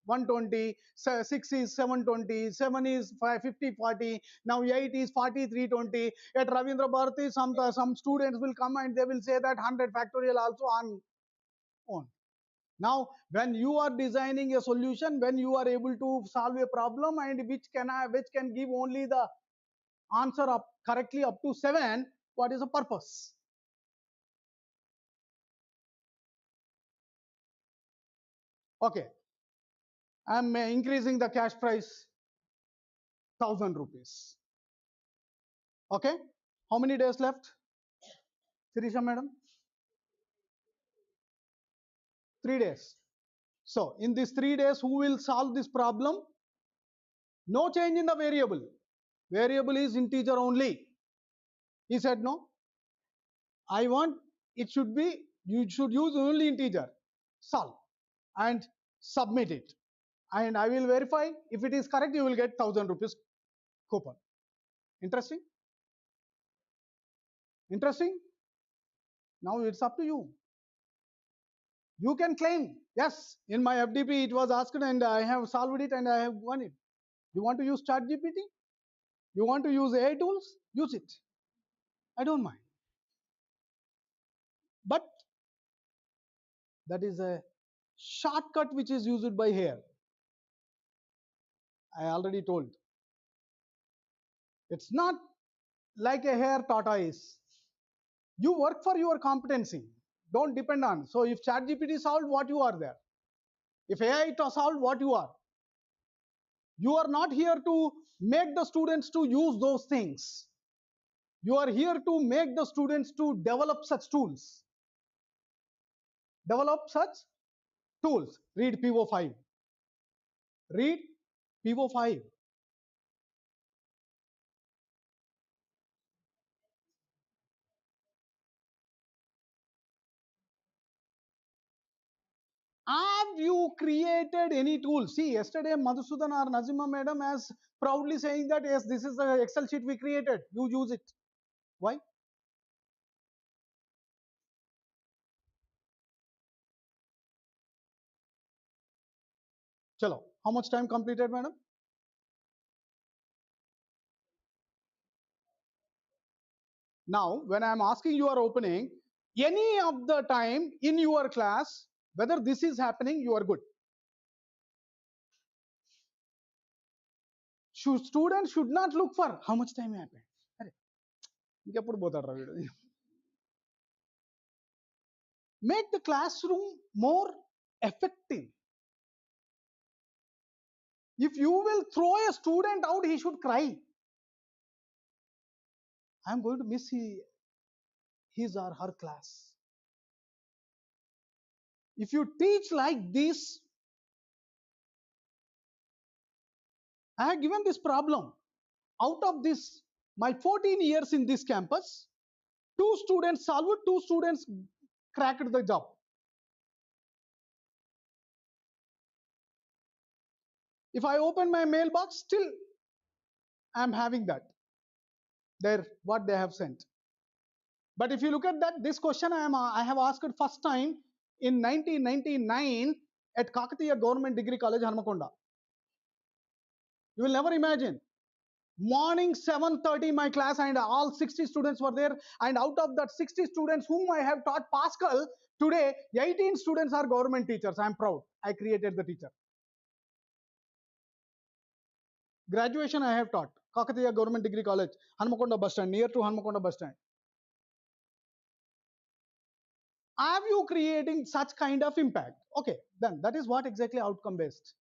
120, 6 is 720, 7 is 50, 40, now 8 is 43, 20. At Ravindra Bharati, some students will come and they will say that 100 factorial also on. Now, when you are designing a solution, when you are able to solve a problem and which can give only the answer up correctly up to 7, what is the purpose? Okay, I'm increasing the cash price 1000 rupees. Okay, how many days left? Sirisha madam? 3 days. So in these 3 days, who will solve this problem? No change in the variable. Variable is integer only. He said no. I want it should be, you should use only integer. Solve and submit it. And I will verify. If it is correct, you will get 1000 rupees coupon. Interesting? Interesting? Now it's up to you. You can claim, yes, in my FDP it was asked and I have solved it and I have won it. You want to use ChatGPT? You want to use AI tools? Use it. I don't mind. But that is a shortcut which is used by here. I already told. It's not like a hair tortoise. You work for your competency. Don't depend on. So if ChatGPT solved, what you are there. If AI solved, what you are. You are not here to make the students to use those things. You are here to make the students to develop such tools. Develop such tools. Read PO5. Read PO5. Have you created any tool? See, yesterday Madhusudan or Nazima madam has proudly saying that yes, this is the Excel sheet we created. You use it. Why? Chalo. How much time completed, madam? Now, when I am asking you are opening, any of the time in your class, whether this is happening, you are good. Students should not look for how much time happened. అరే ఇంకెప్పుడు పోతాడు రా వీడు. Make the classroom more effective. If you will throw a student out, he should cry. I am going to miss his or her class. If you teach like this, I have given this problem. Out of this, my 14 years in this campus, 2 students solved, 2 students cracked the job. If I open my mailbox, still I am having that. There, what they have sent. But if you look at that, this question I have asked first time in 1999 at Kakatiya Government Degree College, Hanmakonda. You will never imagine. Morning 7:30 my class and all 60 students were there, and out of that 60 students whom I have taught Pascal, today 18 students are government teachers. I am proud. I created the teacher. Graduation I have taught Kakatiya Government Degree College, Hanmakonda bus stand, near to Hanmakonda bus stand. Are you creating such kind of impact? Okay, then that is what exactly outcome based.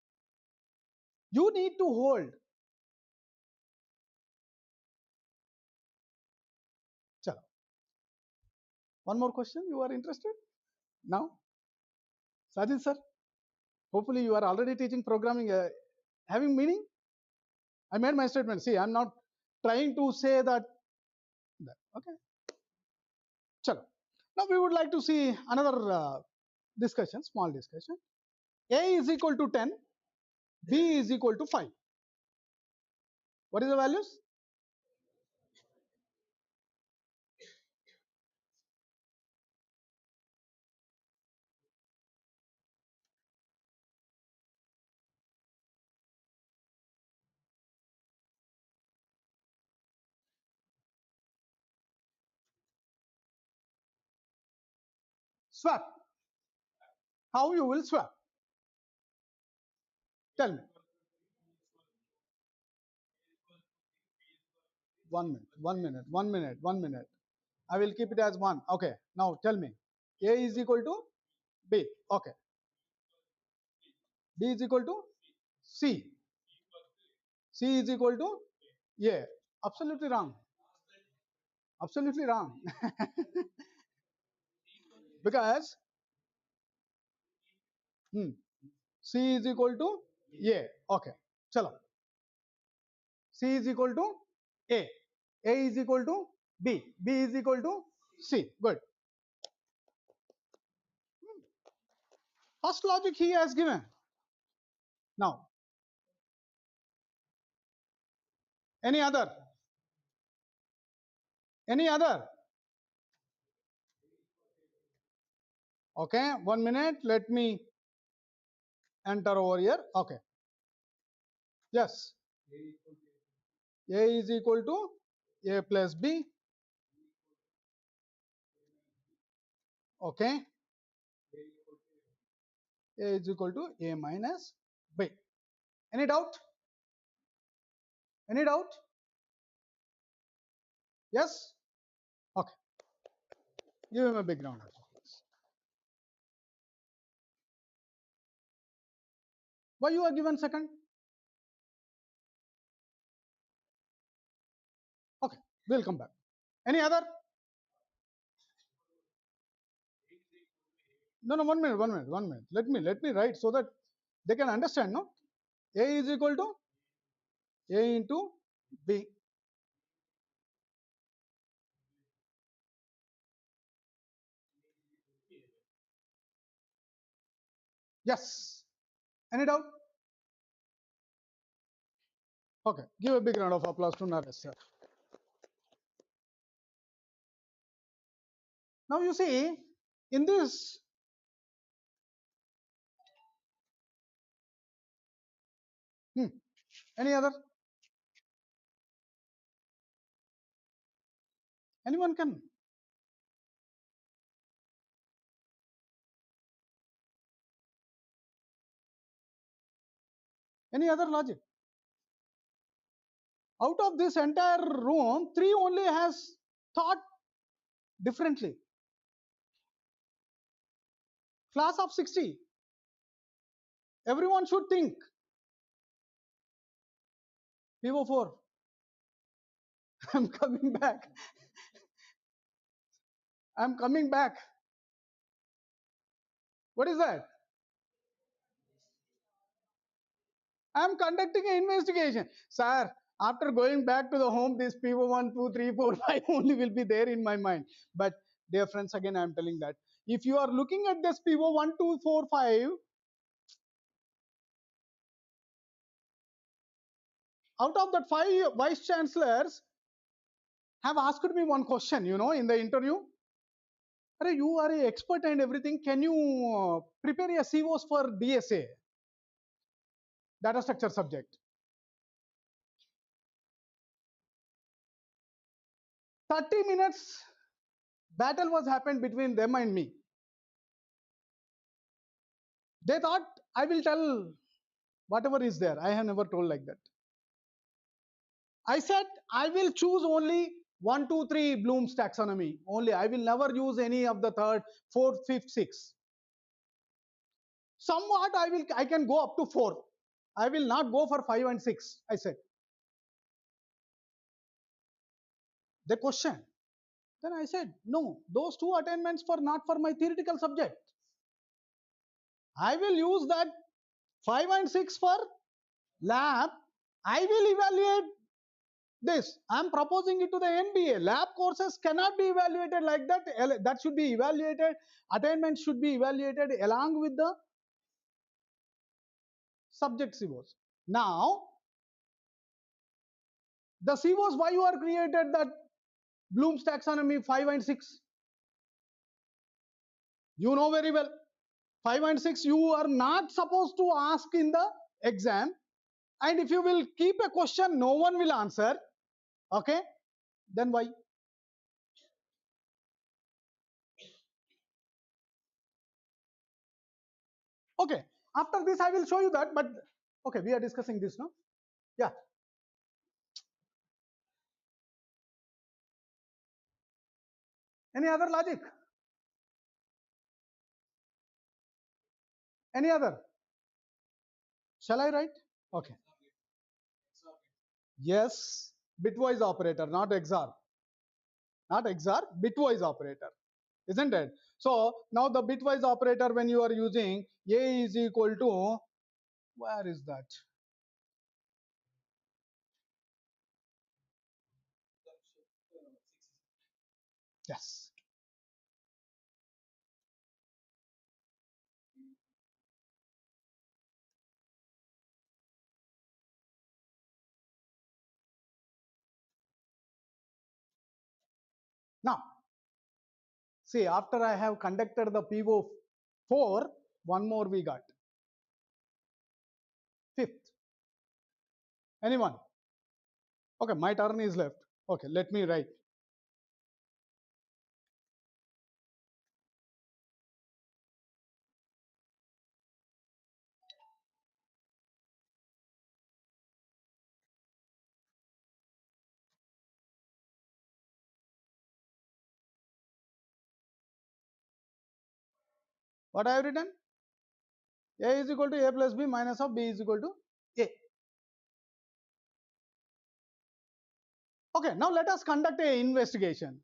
You need to hold. Chalo. One more question. You are interested now? Sajid sir, hopefully you are already teaching programming, having meaning. I made my statement. See, I'm not trying to say that. Okay. Chalo. Now we would like to see another discussion, small discussion. A is equal to 10, B is equal to 5. What is the values? Swap. How you will swap? Tell me. 1 minute, 1 minute, 1 minute, 1 minute. I will keep it as 1. Okay. Now tell me. A is equal to B. Okay. B is equal to C. C is equal to A. Absolutely wrong. Absolutely wrong. Because C is equal to A. Okay. Chalo. C is equal to A. A is equal to B. B is equal to C. Good. First logic he has given. Now, any other? Any other? Okay, 1 minute. Let me enter over here. Okay. Yes. A is equal to A plus B. Okay. A is equal to A minus B. Any doubt? Any doubt? Yes? Okay. Give him a big round of applause. Why you are given second? Okay, we'll come back. Any other? No, 1 minute, 1 minute, 1 minute. Let me write so that they can understand, no? A is equal to A into B. Yes. Any doubt? Okay, give a big round of applause to Naresh sir. Now you see, in this, any other? Anyone can? Any other logic? Out of this entire room, 3 only has thought differently. Class of 60. Everyone should think. PO4. I'm coming back. I'm coming back. What is that? I'm conducting an investigation. Sir, after going back to the home, this PO1, 2, 3, 4, 5 only will be there in my mind. But dear friends, again, I'm telling that if you are looking at this PO1, 2, 4, 5, out of that 5 vice chancellors have asked me one question, in the interview. You are an expert and everything. Can you prepare a COs for DSA, data structure subject? 30 minutes battle was happened between them and me. They thought I will tell whatever is there. I have never told like that. I said I will choose only 1, 2, 3 Bloom's taxonomy only. I will never use any of the third, fourth, fifth, sixth. Somewhat I can go up to 4. I will not go for 5 and 6. I said. They questioned. Then I said, no, those 2 attainments for not for my theoretical subject. I will use that 5 and 6 for lab. I will evaluate this. I am proposing it to the NBA. Lab courses cannot be evaluated like that. That should be evaluated. Attainment should be evaluated along with the subject COs. Now, the COs, why you are created that Bloom's taxonomy 5 and 6? You know very well. 5 and 6 you are not supposed to ask in the exam, and if you will keep a question no one will answer, okay, then why? Okay, after this I will show you that, but okay, we are discussing this now. Yeah, any other logic? Any other? Shall I write? Okay. Yes, bitwise operator, not XOR. Not XOR, bitwise operator, isn't it? So now the bitwise operator, when you are using A is equal to, where is that? Yes. Now, see, after I have conducted the PO4, one more we got. Fifth. Anyone? Okay, my turn is left. Okay, let me write. What I have written? A is equal to A plus B minus of B is equal to A. Okay, now let us conduct a investigation.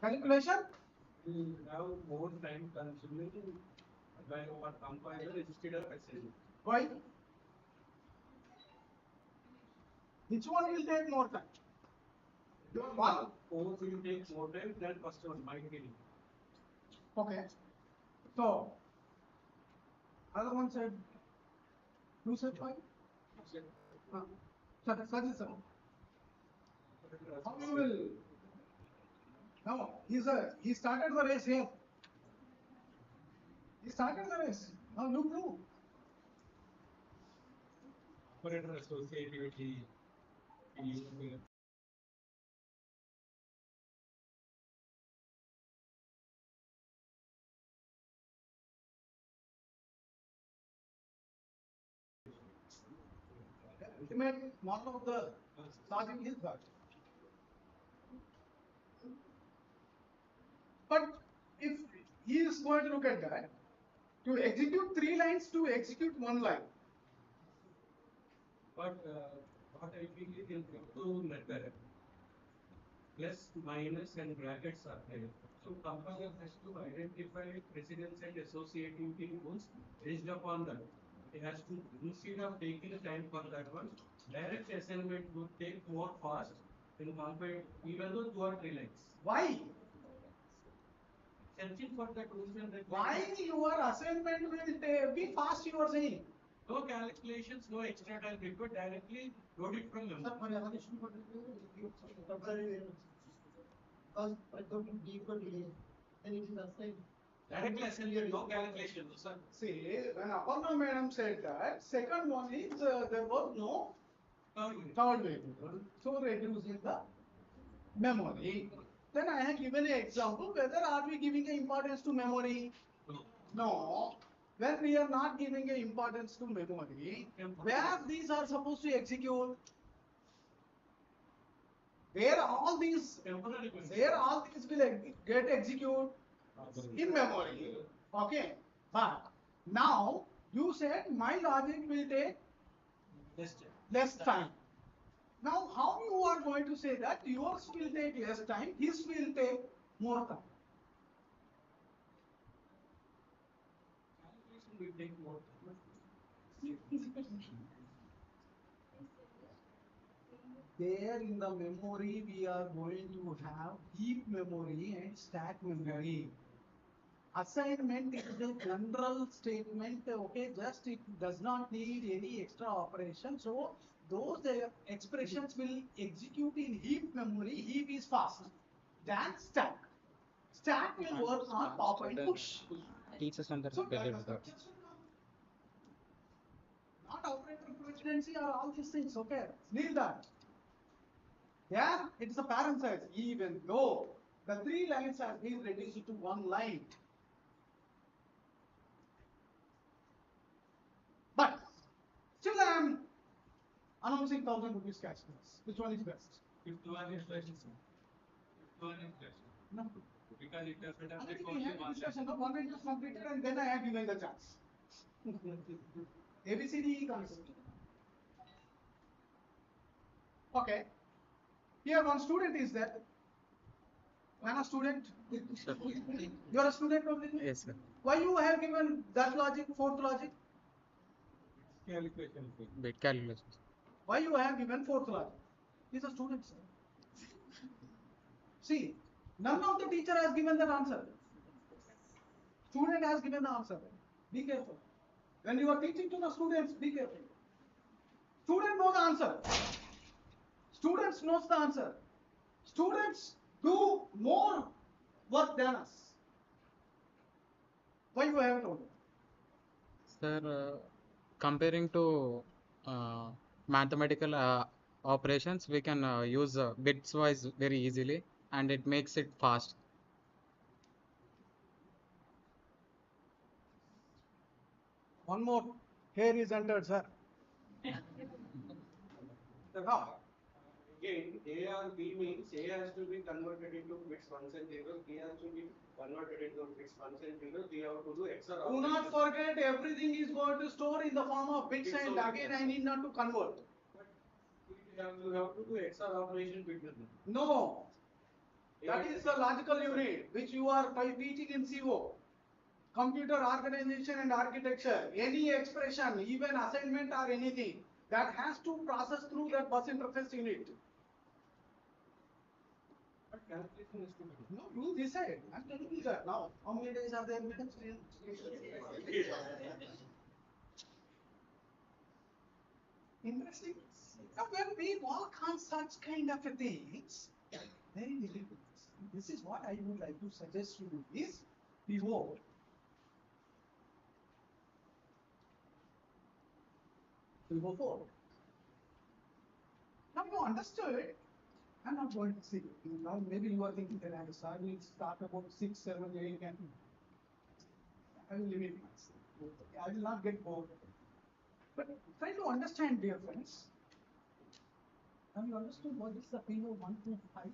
Calculation? will have more time consuming by our compiler instead of SL. Why? Which one will take more time? One. Fourth will take more time than first one, might be. Okay. So, other one said, who said five? Sir. How you will? No, he started the race here. He started the race. Now look. Operator associativity. Ultimate model of the charging is that. But if he is going to look at that, to execute 3 lines to execute 1 line. But what I think is in crypto method, plus, minus, and brackets are there. So compiler has to identify precedence and associativity rules based upon that. It has to, instead of taking time for that one, direct assignment would take more fast than compared, even though 2 or 3 lines. Why? Searching for that reason that Why your assignment will be fast, you are saying? no calculations, no extra time required, directly load it from memory. Directly assigned, no calculation, sir. See, when Aparna madam said that, second one is there was no third variable. So reducing the memory. Then I have given an example whether are we giving an importance to memory? No. When we are not giving an importance to memory, where these are supposed to execute? Where all these will get executed in memory. Okay. But now you said my logic will take less time. Now how you are going to say that yours will take less time, his will take more time? Calculation will take more time. There in the memory we are going to have heap memory and stack memory. Assignment is a general statement, okay, just it does not need any extra operation. So those expressions will execute in heap memory. Heap is fast than stack. Stack will work on pop and push. Teachers under So not operator presidency or all these things, okay, leave that. Yeah, it is a parent size, even though the 3 lines have been reduced to 1 line. But still I am announcing 1,000 rupees cash prize. Which one is best? If 2 one is less, sir. If 2 one is less. No. Because it does not Already take we only had a one discussion, no? 1 range is completed and then I have given the chance. ABCD concept. Okay. Here one student is there. I'm a student. You are a student only? Yes, sir. Why you have given that logic, fourth logic? calculation. Bit calculations. Why you have given fourth logic? He's a student, sir. See, none of the teacher has given that answer. Student has given the answer. Be careful. When you are teaching to the students, be careful. Student knows the answer. Students knows the answer. Students do more work than us. Why you haven't told? Sir, comparing to mathematical operations, we can use bits wise very easily, and it makes it fast. One more. Here is entered, sir. Now, Again, A or B means A has to be converted into bits ones and zeros, B has to be converted into bits ones and zeros. We have to do XOR. do not forget everything is going to store in the form of bits, and again I need not to convert. You have to do XOR operation between them. No. That is the logical unit which you are teaching in CO. Computer organization and architecture. Any expression, even assignment or anything, that has to process through that bus interface unit. But calculation is too many. No, you decide. I'm telling you that now. How many days are there? Interesting. Now, when we work on such kind of things, very difficult. This is what I would like to suggest to you is pivot. Pivot forward. Now you understood. I'm not going to see. Now maybe you are thinking that I will start about 6, 7, 8, and I will limit myself. I will not get bored. But try to understand, dear friends. Have you understood what is the PO 125?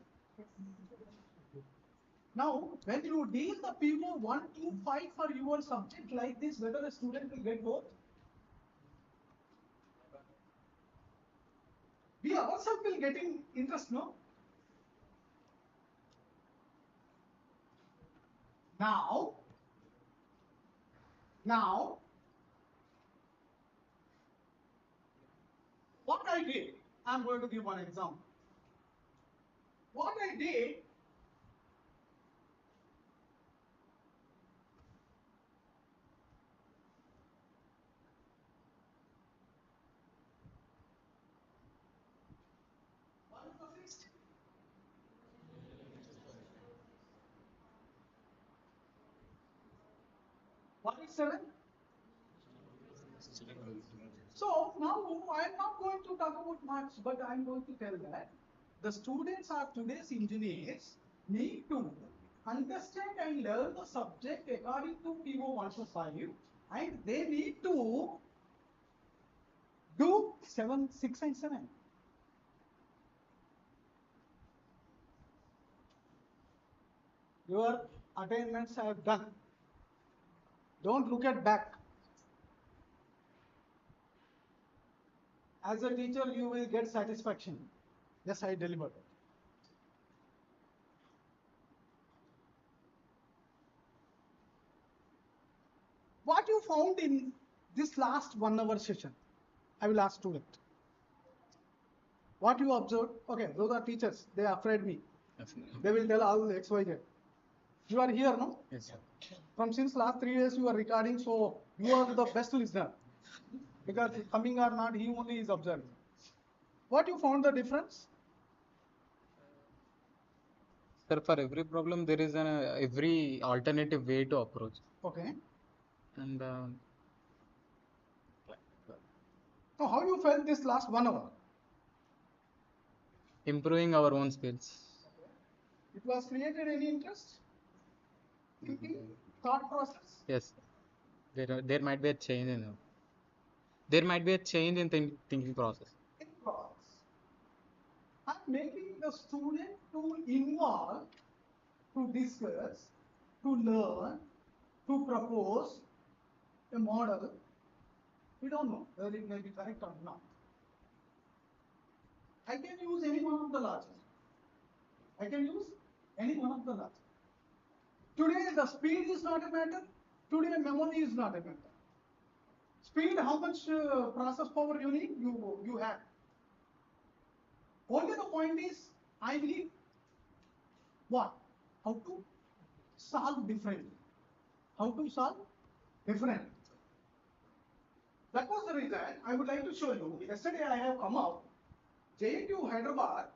Now, when you deal the PO 125 for your subject like this, whether a student will get bored? We ourselves will getting interest, no? Now, what I did, I'm going to give one example. What I did, what is the fixed? What is 7? So now I'm not going to talk about much, but I'm going to tell that the students of today's engineers need to understand and learn the subject according to PO 125, and they need to do 7, 6, and 7. Your attainments I have done. Don't look at back. As a teacher, you will get satisfaction. Yes, I delivered. What you found in this last 1 hour session? I will ask student. What you observed? Okay, those are teachers. They are afraid me. Yes, They will tell all X, Y, Z. You are here, no? yes, sir. From since last 3 days you are recording, so you are the best listener. Because coming or not, he only is observing. What you found the difference? Sir, for every problem, there is every alternative way to approach. Okay. And So how you felt this last 1 hour? improving our own skills. It was created any interest? Thinking, thought process? Yes, there might be a change in there might be a change in thinking process. In process. And making the student to involve, to discuss, to learn, to propose a model. We don't know whether it may be correct or not. I can use any one of the logic. I can use any one of the logic. Today the speed is not a matter. Today memory is not a matter. Speed, how much process power you need, you have. Only the point is, I need what? How to solve differently. How to solve differently. That was the reason I would like to show you. Yesterday I have come out JNU Hyderabad.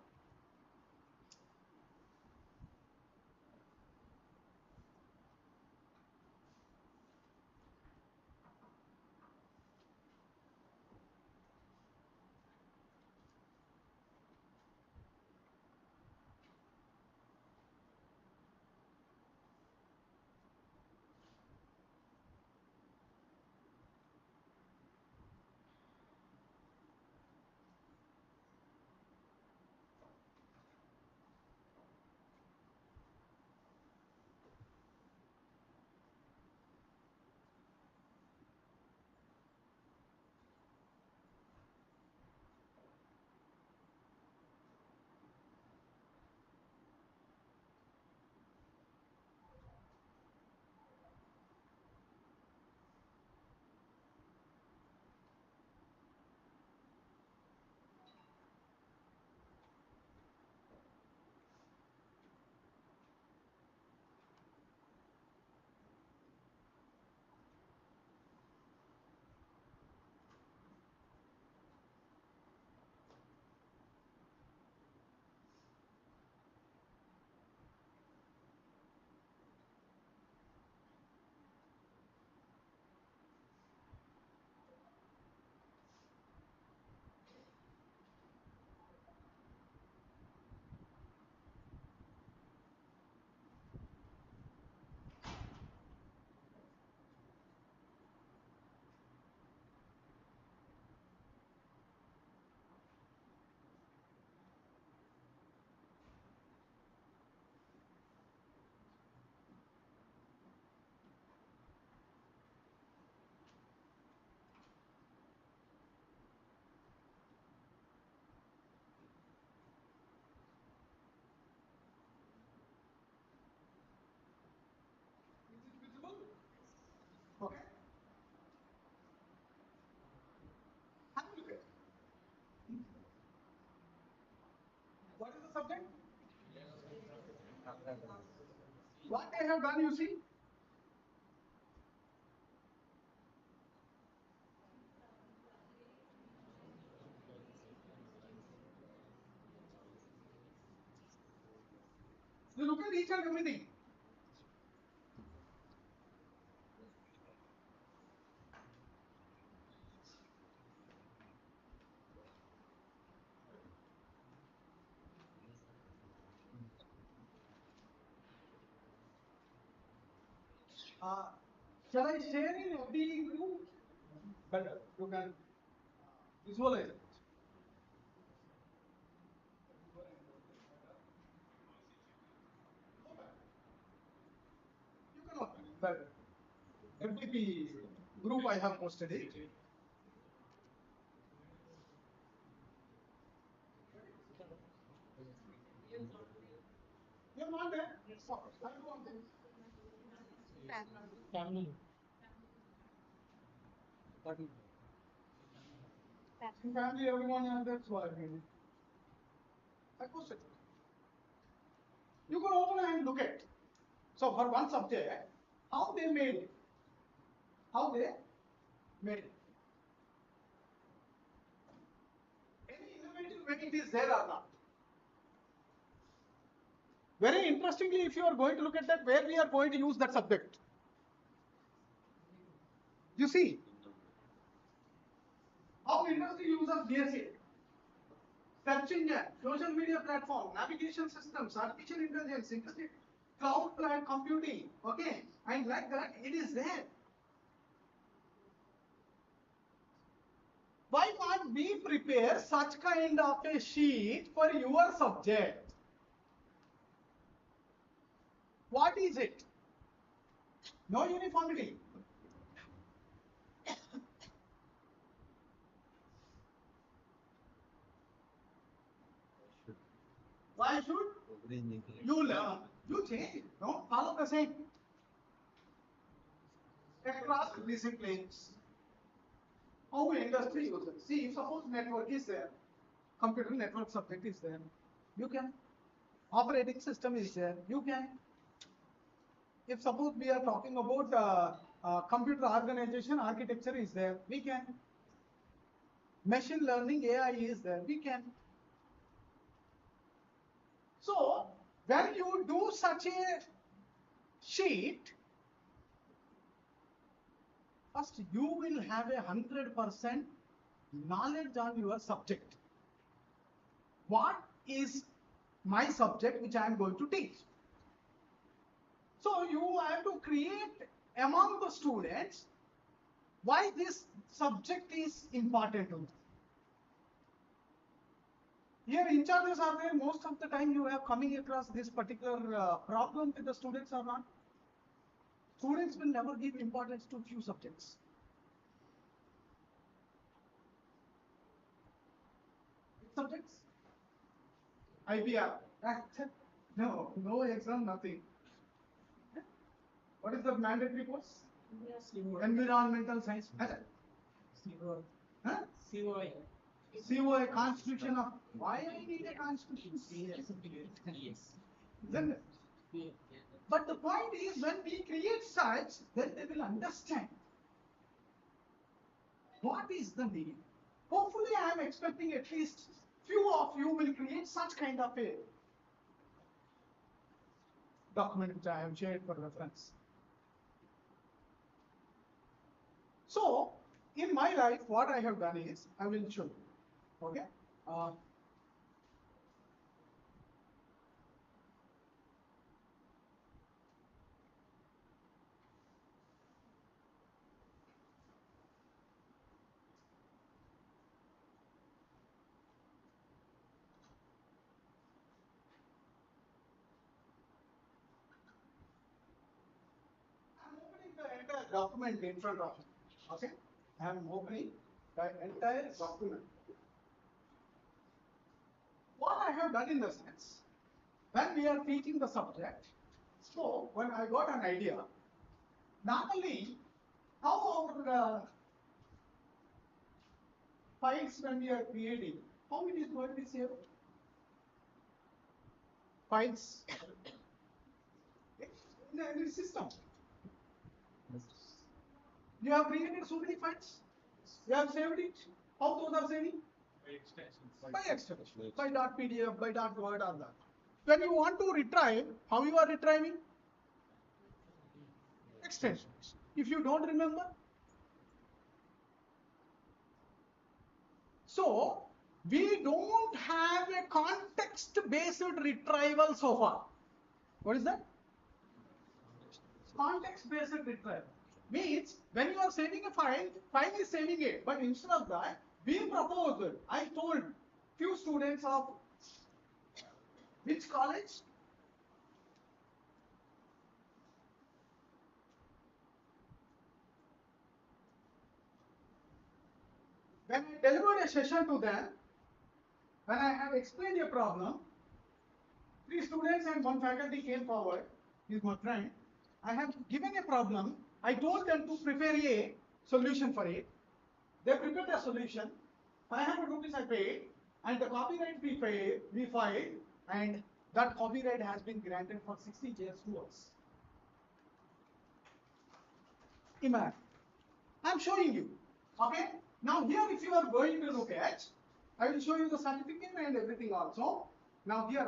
subject? What I have done, you see? You look at each and everything. Shall I share in FDE group? Better. You can visualize it. You can open it. Better. FDP group I have posted it. You're not there? Oh, I don't want this. Family. In family, everyone has that's why I posted it. You can open and look at. So for one subject, how they made it. How they made it. Any innovative way it is there or not. Very interestingly, if you are going to look at that, where we are going to use that subject. You see, how industry uses DSA, search engine, social media platform, navigation systems, artificial intelligence, industry, cloud computing, okay, and like that, it is there. Why not we prepare such kind of a sheet for your subject? What is it? No uniformity. Why should you learn? You change. No, follow the same. Across disciplines. How industry uses. See, suppose network is there, computer network subject is there. You can. Operating system is there. You can. If suppose we are talking about computer organization architecture is there, we can. Machine learning AI is there, we can. So when you do such a sheet, first you will have 100% knowledge on your subject. What is my subject which I am going to teach? So you have to create among the students why this subject is important to me. Here in charges are there, most of the time you have coming across this particular problem with the students or not? Students will never give importance to few subjects. Subjects? IBR. No, no exam, nothing. What is the mandatory course? Environmental science. Huh? COI, constitution of. Why I need a constitution? Isn't it? But the point is, when we create such, then they will understand what is the need. Hopefully, I am expecting at least few of you will create such kind of a document which I have shared for reference. So, in my life, what I have done is, I will show you. Okay? I'm opening the entire document in front of me. Okay? I'm opening the entire document. What I have done in the sense, when we are teaching the subject, so when I got an idea, normally how our files when we are creating, how it is going to be saved? files in the system. You have created so many files. You have saved it. How those are saving? By extensions. By extension. By .pdf, by .word or that. When you want to retrieve, how you are retrieving? Extensions. If you don't remember. So, we don't have a context-based retrieval so far. What is that? Context-based retrieval. Means, when you are saving a file, file is saving it. But instead of that, we proposed, I told few students of which college? When I delivered a session to them, when I have explained a problem, 3 students and 1 faculty came forward. He's my friend. I have given a problem. I told them to prepare a solution for it. They prepared a solution. 500 rupees I paid, and the copyright we filed, and that copyright has been granted for 60 years to us. Imagine. I'm showing you. Okay? Now here if you are going to look at, I will show you the certificate and everything also. Now here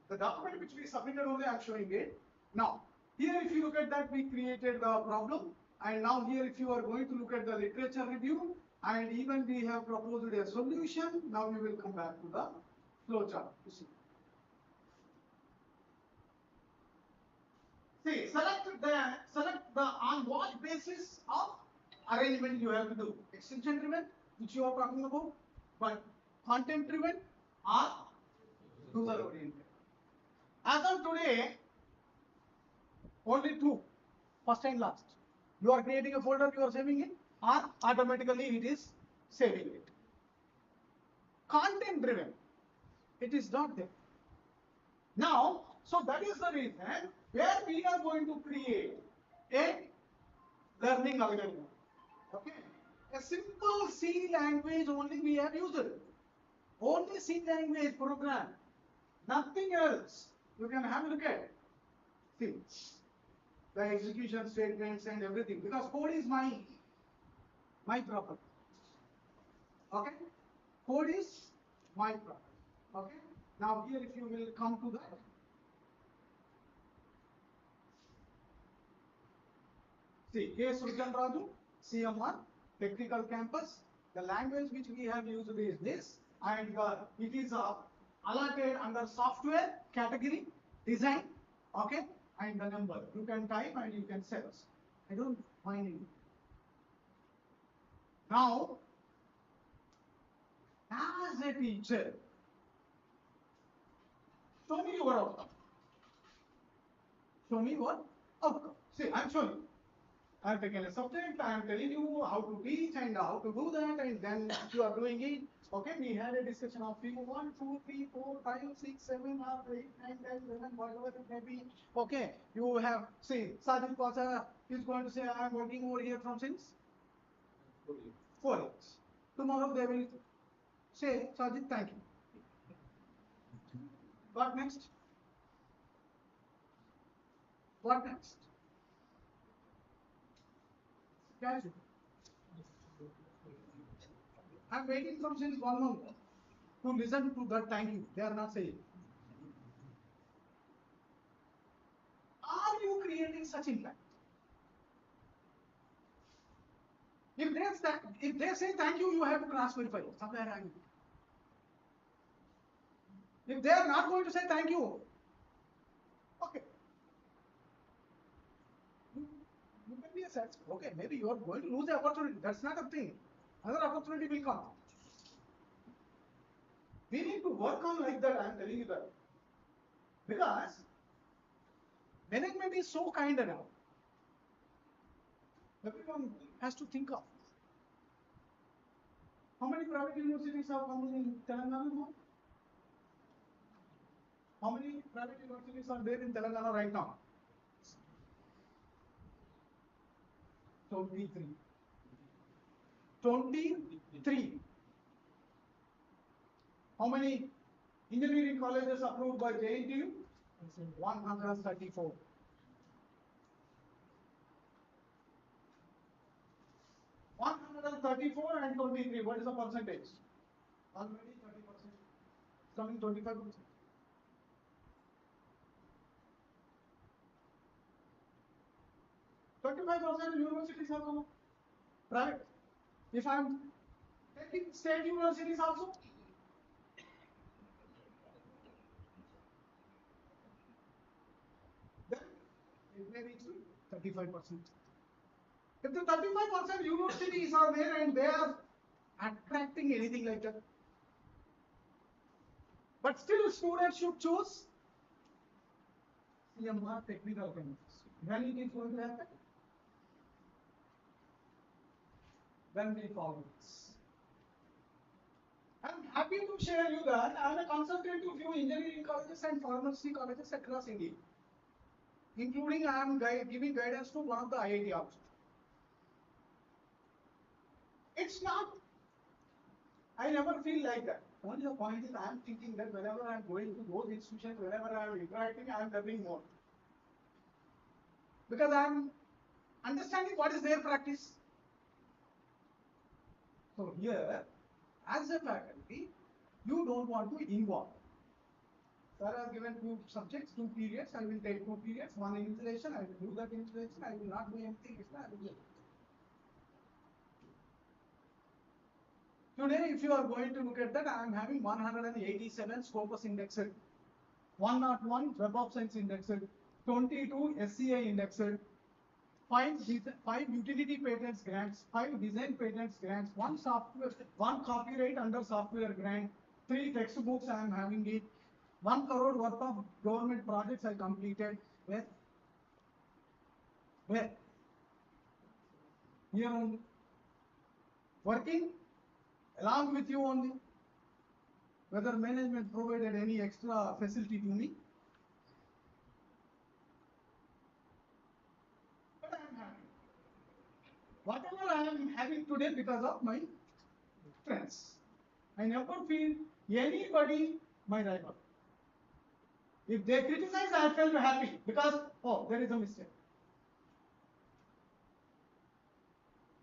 the document which we submitted only I'm showing it. Now here if you look at that, we created the problem, and now here if you are going to look at the literature review, and even we have proposed a solution. Now we will come back to the flowchart. You see. See, select the on what basis of arrangement you have to do. Extension driven, which you are talking about, but content driven or user oriented. As of today, only 2, first and last. You are creating a folder, you are saving it, or automatically it is saving it. Content driven, it is not there. Now, so that is the reason where we are going to create a learning algorithm. Okay, a simple C language only we have used. Only C language program, nothing else. You can have a look at. See, the execution statements and everything, because code is my property. Okay, code is my property. Okay, now here if you will come to that. See, K. Raju, CMR, Technical Campus. The language which we have used is this, and it is allotted under software category, design, okay, and the number. You can type and you can search. I don't mind it. Now, as a teacher, show me your outcome. Show me what outcome. See, I'm showing you. I have taken a subject, I am telling you how to teach and how to do that, and then you are doing it. Okay, we had a discussion of people 1, 2, 3, 4, 5, 6, 7, 8, 9, 10, 11, whatever it may be. Okay, you have, see, Sajid Pasa is going to say, I am working over here from since 4 years. Tomorrow they will say, Sajid, thank you. What next? What next? Casual. I'm waiting from since 1 month to listen to that thank you. They are not saying. Are you creating such impact? If they say thank you, you have to cross verify somewhere. If they are not going to say thank you, okay. You can be a sad. Okay, maybe you are going to lose the opportunity. That's not a thing. Another opportunity will come. We need to work on like that. I am telling you that. Because management is so kind now. Everyone has to think of. How many private universities are coming in Telangana now? How many private universities are there in Telangana right now? 23. 23. How many engineering colleges approved by JNTU? 134. One hundred and 34 and 23. What is the percentage? Already 30%. Coming 25%. 25% universities are private. If I'm taking state universities also, then it may reach to 35%. If the 35% universities are there and they are attracting anything like that, but still students should choose CMR technical chemistry. When it is going to happen? When we follow this. I'm happy to share you that I'm a consultant to few engineering colleges and pharmacy colleges across India. Including I am giving guidance to one of the IIT also. It's not, I never feel like that. Only the point is I am thinking that whenever I am going to those institutions, whenever I am interacting, I am learning more. Because I am understanding what is their practice. So here, as a faculty, you don't want to involve. Sir has given 2 subjects, 2 periods. I will take 2 periods, 1 installation. I will do that installation. I will not do anything extra. I will do it. Today, if you are going to look at that, I am having 187 Scopus indexed, 101 Web of Science indexed, 22 SCI indexed, 5 utility patents grants, 5 design patents grants, 1 software, 1 copyright under software grant, 3 textbooks I am having it, 1 crore worth of government projects I completed. Where? Here only. Working along with you only. Whether management provided any extra facility to me. But I am happy. Whatever I am having today because of my friends. I never feel anybody my rival. If they criticize, I felt happy because, oh, there is a mistake.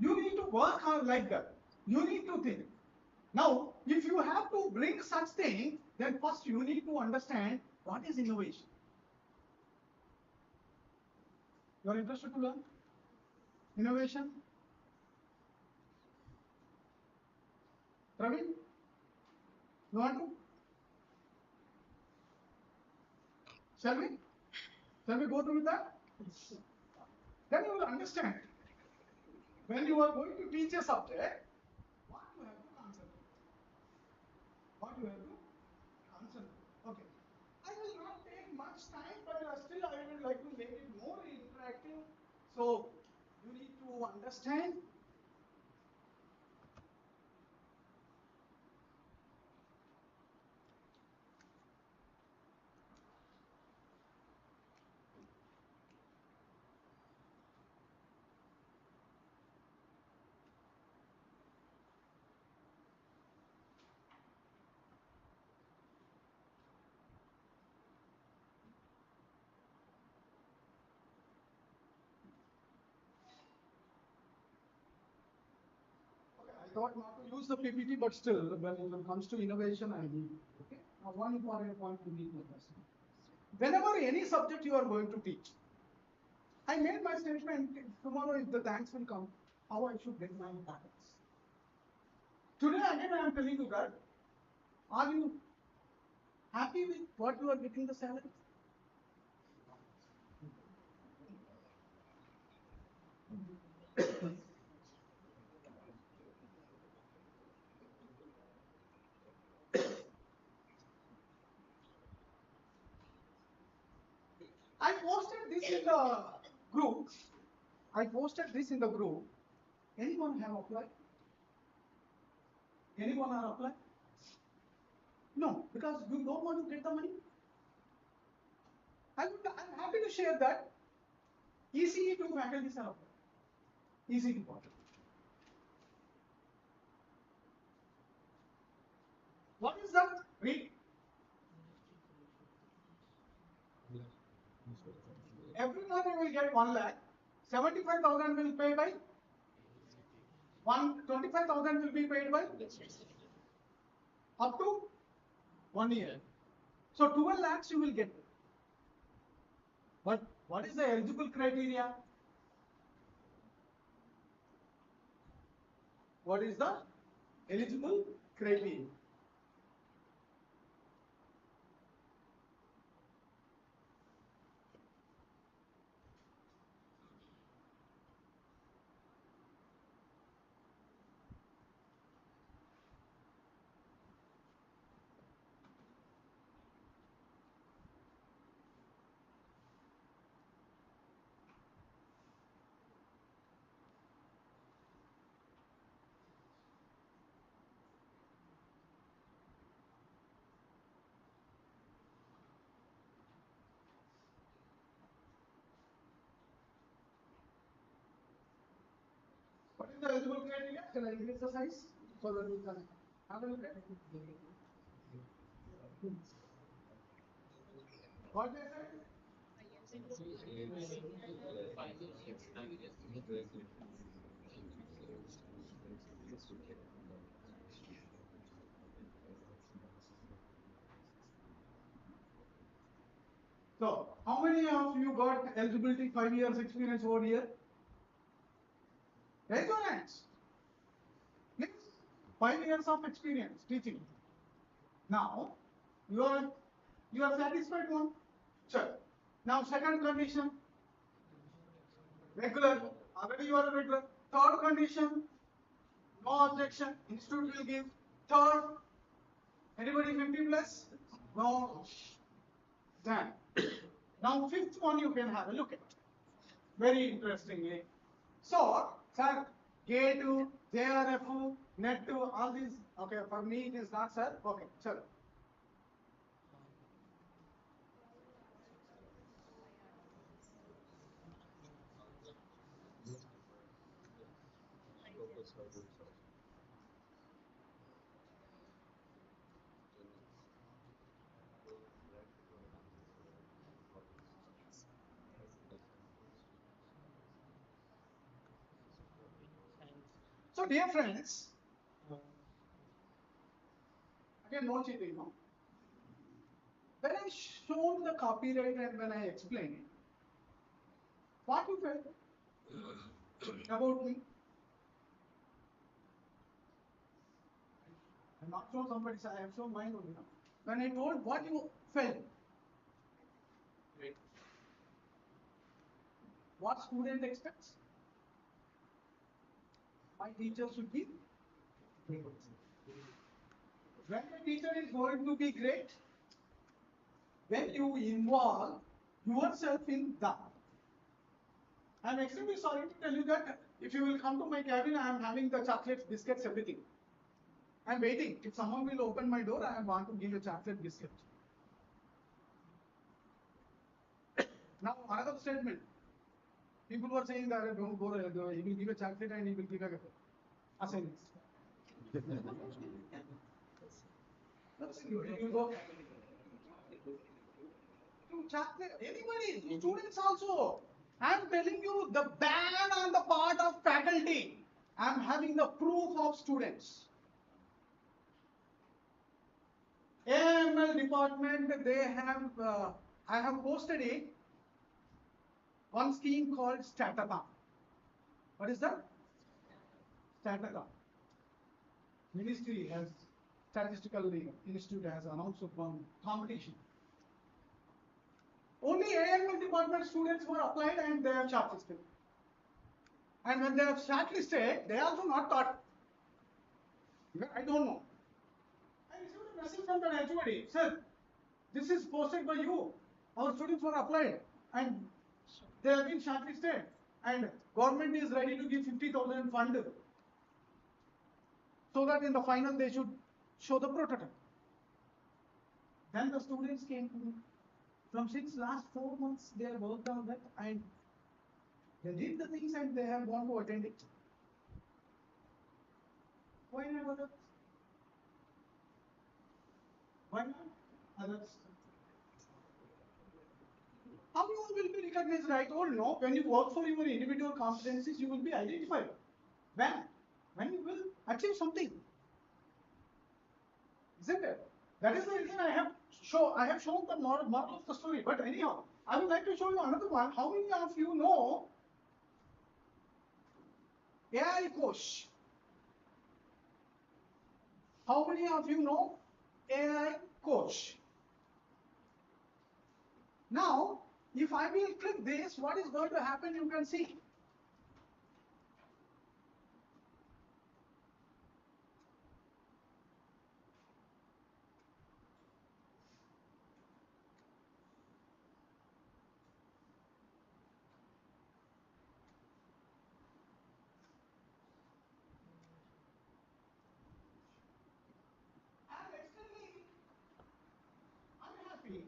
You need to work hard like that. You need to think. Now, if you have to bring such thing, then first you need to understand what is innovation. You are interested to learn innovation? Praveen, you want to? Shall we? Shall we go through with that? Then you will understand. When you are going to teach a subject, what you have to concentrate. What you have to concentrate. Okay. I will not take much time, but still I would like to make it more interactive. So you need to understand. I thought not to use the PPT, but still, when it comes to innovation, I need it. Okay. Now, one important point to need to understand. Whenever any subject you are going to teach, I made my statement tomorrow if the thanks will come, how I should get my patterns. Today again I am telling you that, are you happy with what you are getting the salary? I posted this in the group. Anyone have applied? Anyone have applied? No, because you don't want to get the money. I'm happy to share that ECE to faculties are applied. ECE portal. What is that? Read. Every month you will get 1 lakh. 75,000 will pay by 25,000 will be paid by up to 1 year. So 12 lakhs you will get. But what is the eligible criteria? What is the eligible criteria? What is the eligible criteria? Can I increase the size so that we can have a look at it? What they said? So, how many of you got eligibility 5 years experience over here? Raise your hands. Please. 5 years of experience teaching. Now, you are satisfied one? Sure. Now, second condition, regular. Already you are a regular. Third condition, no objection. Institute will give. Third, anybody 50 plus? No. Done. Now, fifth one you can have a look at. Very interestingly. So, sir, K2, JRF, net2, all these, okay, for me it is not, sir. Okay, sir. So, dear friends, again, no cheating, no. When I showed the copyright and when I explained it, what you felt about me? I'm not shown somebody's, I have shown mine only. When I told what you felt, what student expects? My teacher should be great. When the teacher is going to be great, when you involve yourself in that. I'm extremely sorry to tell you that if you will come to my cabin, I am having the chocolates, biscuits, everything. I'm waiting. If someone will open my door, I want to give a chocolate biscuit. Now, another statement. People were saying that don't go, he will give a chocolate and he will give a assignment. You will go to chocolate, anybody, students also. I'm telling you the ban on the part of faculty. I'm having the proof of students. AML department, they have, I have posted it, one scheme called Statathon. What is that? Statathon. Ministry has, Statistical Institute has announced one competition. Only AML department students were applied and they have shortlisted. And when they have shortlisted, they also not taught. I don't know. I received a message from the HOD, sir, this is posted by you. Our students were applied and they have been shortlisted. And government is ready to give 50,000 fund so that in the final they should show the prototype. Then the students came to me. From since last 4 months, they have worked on that and they did the things and they have gone to attend it. Why not others? Why not others? How you will be recognized? I told no. When you work for your individual competencies, you will be identified. When? When you will achieve something. Isn't it? That is the reason I have shown the model of the story. But anyhow, I would like to show you another one. How many of you know AI coach? How many of you know AI coach? Now, if I will click this, what is going to happen? You can see. I'm extremely unhappy.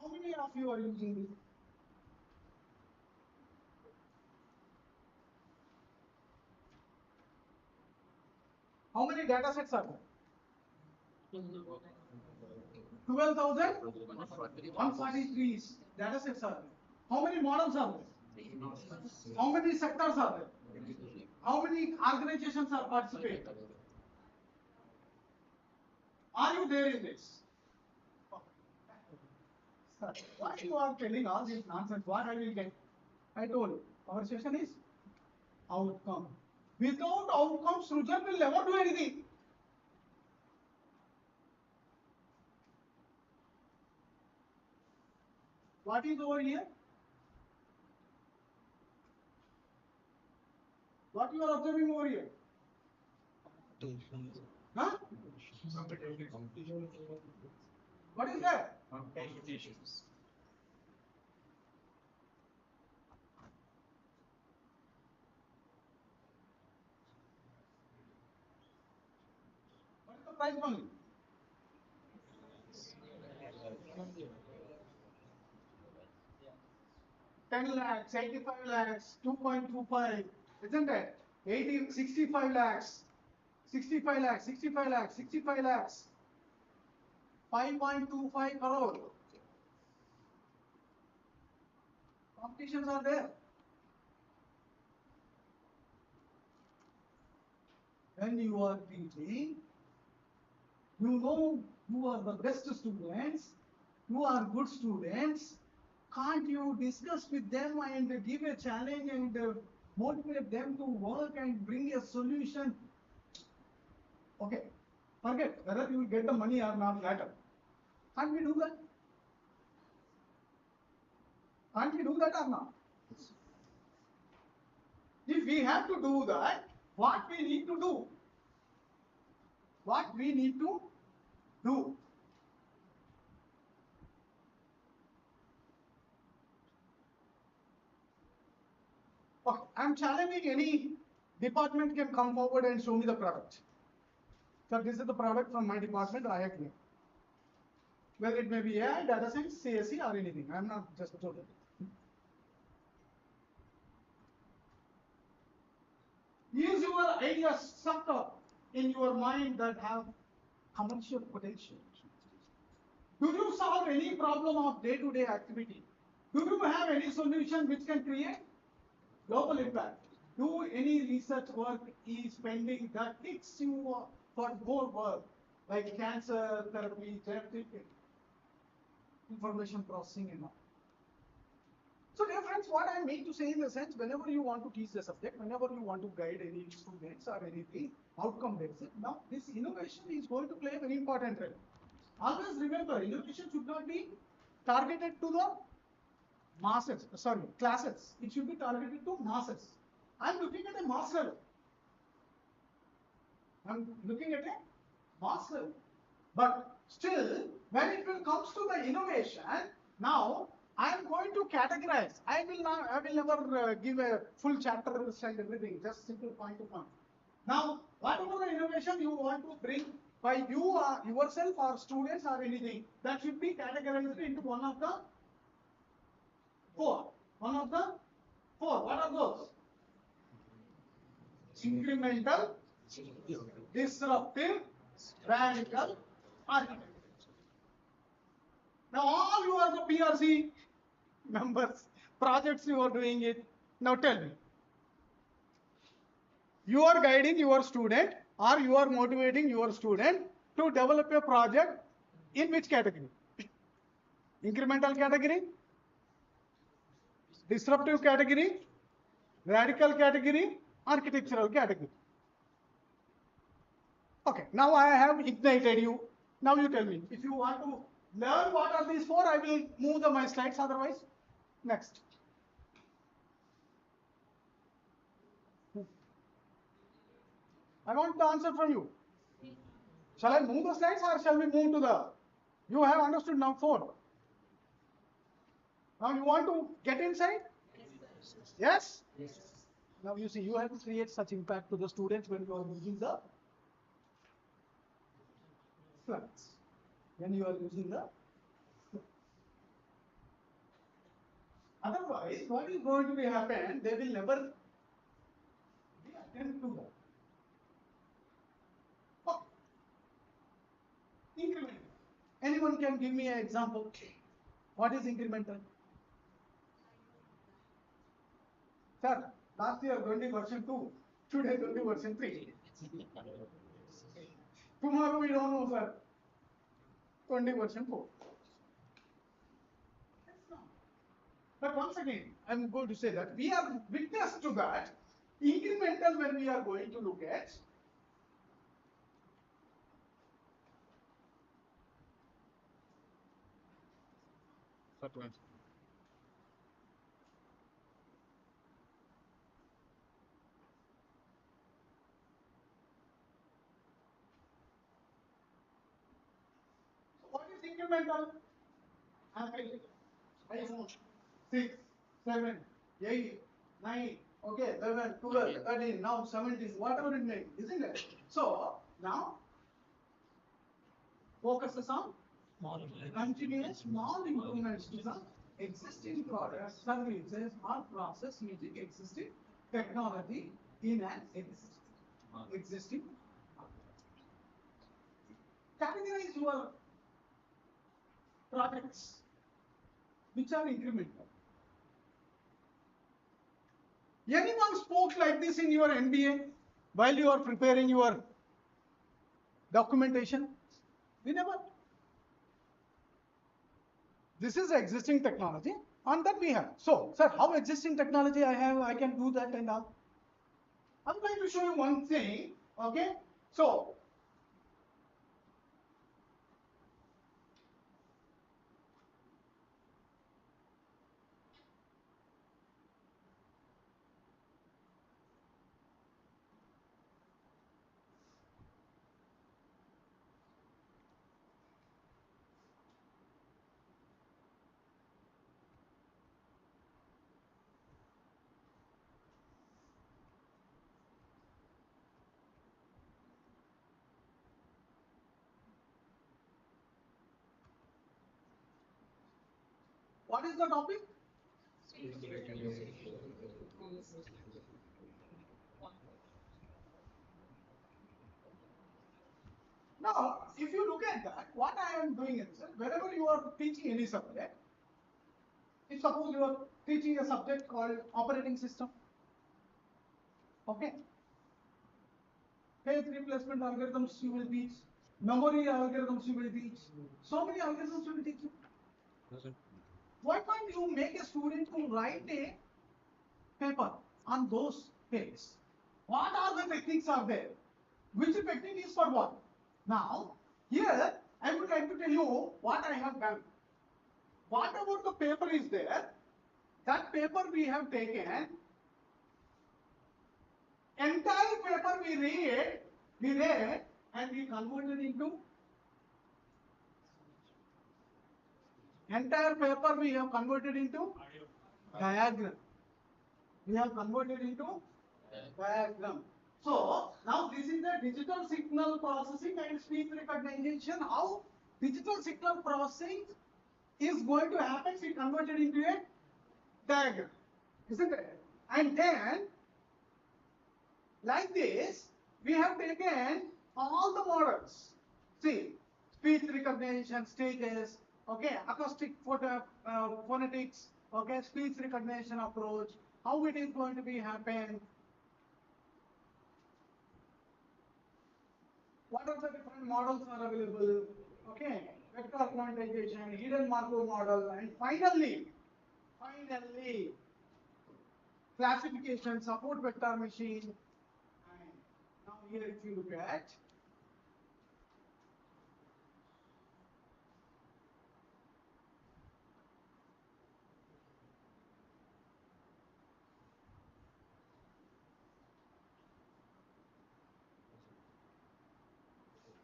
How many of you are using this? How many data sets are there? 12,143 data sets are there. How many models are there? How many sectors are there? How many organizations are participating? Are you there in this? Why you are telling all this nonsense? What I will get? I told you, our session is outcome. Without outcomes, Srujan will never do anything. What is over here? What you are observing over here? Huh? What is that? What is the price money? 10 lakhs, 85 lakhs, 2.25, isn't it? 80, 65 lakhs, 65 lakhs, 65 lakhs, 65 lakhs, 5.25 crore. Competitions are there. When you are teaching, you know you are the best students, you are good students. Can't you discuss with them and give a challenge and motivate them to work and bring a solution? Okay, forget whether you will get the money or not later. Can't we do that? Can't we do that or not? If we have to do that, what we need to do? What we need to do? Okay, I'm challenging any department can come forward and show me the product. So this is the product from my department, I agree. Whether it may be AI, data science, CSE or anything. I'm not just joking. Is your idea stuck up in your mind that have commercial potential? Do you solve any problem of day-to-day activity? Do you have any solution which can create global impact? Do any research work is pending that fits you for more work, like cancer therapy, genetic information processing and all? So dear friends, what I mean to say in the sense, whenever you want to teach the subject, whenever you want to guide any students or anything, outcome based, now this innovation is going to play a very important role. Always remember, innovation should not be targeted to the masses, classes. It should be targeted to masses. I'm looking at a mass level. I'm looking at a mass level. But still, when it will comes to the innovation, now I am going to categorize. I will never give a full chapter and everything, just simple point to point. Now, whatever the innovation you want to bring by you or yourself or students or anything, that should be categorized into one of the four. One of the four. What are those? Incremental, disruptive, radical, architecture. Now all you are the PRC, members, projects you are doing it. Now tell me, you are guiding your student or you are motivating your student to develop a project in which category? Incremental category, disruptive category, radical category, architectural category. Okay, now I have ignited you. Now you tell me, if you want to learn what are these four, I will move my slides otherwise. Next. I want the answer from you. Shall I move the slides or shall we move to the, you have understood now four. Now you want to get inside? Yes? Yes. Now you see, you have to create such impact to the students when you are using the slides. When you are using the otherwise, what is going to be happen? They will never be attentive to that. Oh, incremental. Anyone can give me an example? What is incremental? Sir, last year 20 version 2, today 20 version 3. Tomorrow we don't know, sir. 20 version 4. But once again, I'm going to say that we are witness to that incremental when we are going to look at what is incremental? I know 6, 7, 8, 9, okay, 11, 12, 13, now 17, whatever it may be, isn't it? So now focuses on continuous small improvements to the existing products, services, or process using existing technology in an existing. Categorize your projects which are incremental. Anyone spoke like this in your MBA while you are preparing your documentation? We never. This is existing technology, and that we have. So, sir, how existing technology I have, I can do that and all. I'm going to show you one thing, okay? So, what is the topic? Now, if you look at that, what I am doing is, whenever you are teaching any subject, if suppose you are teaching a subject called operating system, okay? Page replacement algorithms you will teach, memory algorithms you will teach, so many algorithms you will teach. Why can't you make a student to write a paper on those pages? What are the techniques are there? Which technique is for what? Now, here I would like to tell you what I have done. Whatever the paper is there, that paper we have taken, entire paper we read and we converted into entire paper we have converted into diagram. We have converted into diagram. So now this is the digital signal processing and speech recognition. How digital signal processing is going to happen? We converted into a diagram, isn't it? And then like this, we have taken all the models. See, speech recognition stages, okay, acoustic phonetics, okay, speech recognition approach, how it is going to be happen, what are the different models are available, okay, vector quantization, hidden Markov model, and finally, classification, support vector machine, and now here if you look at,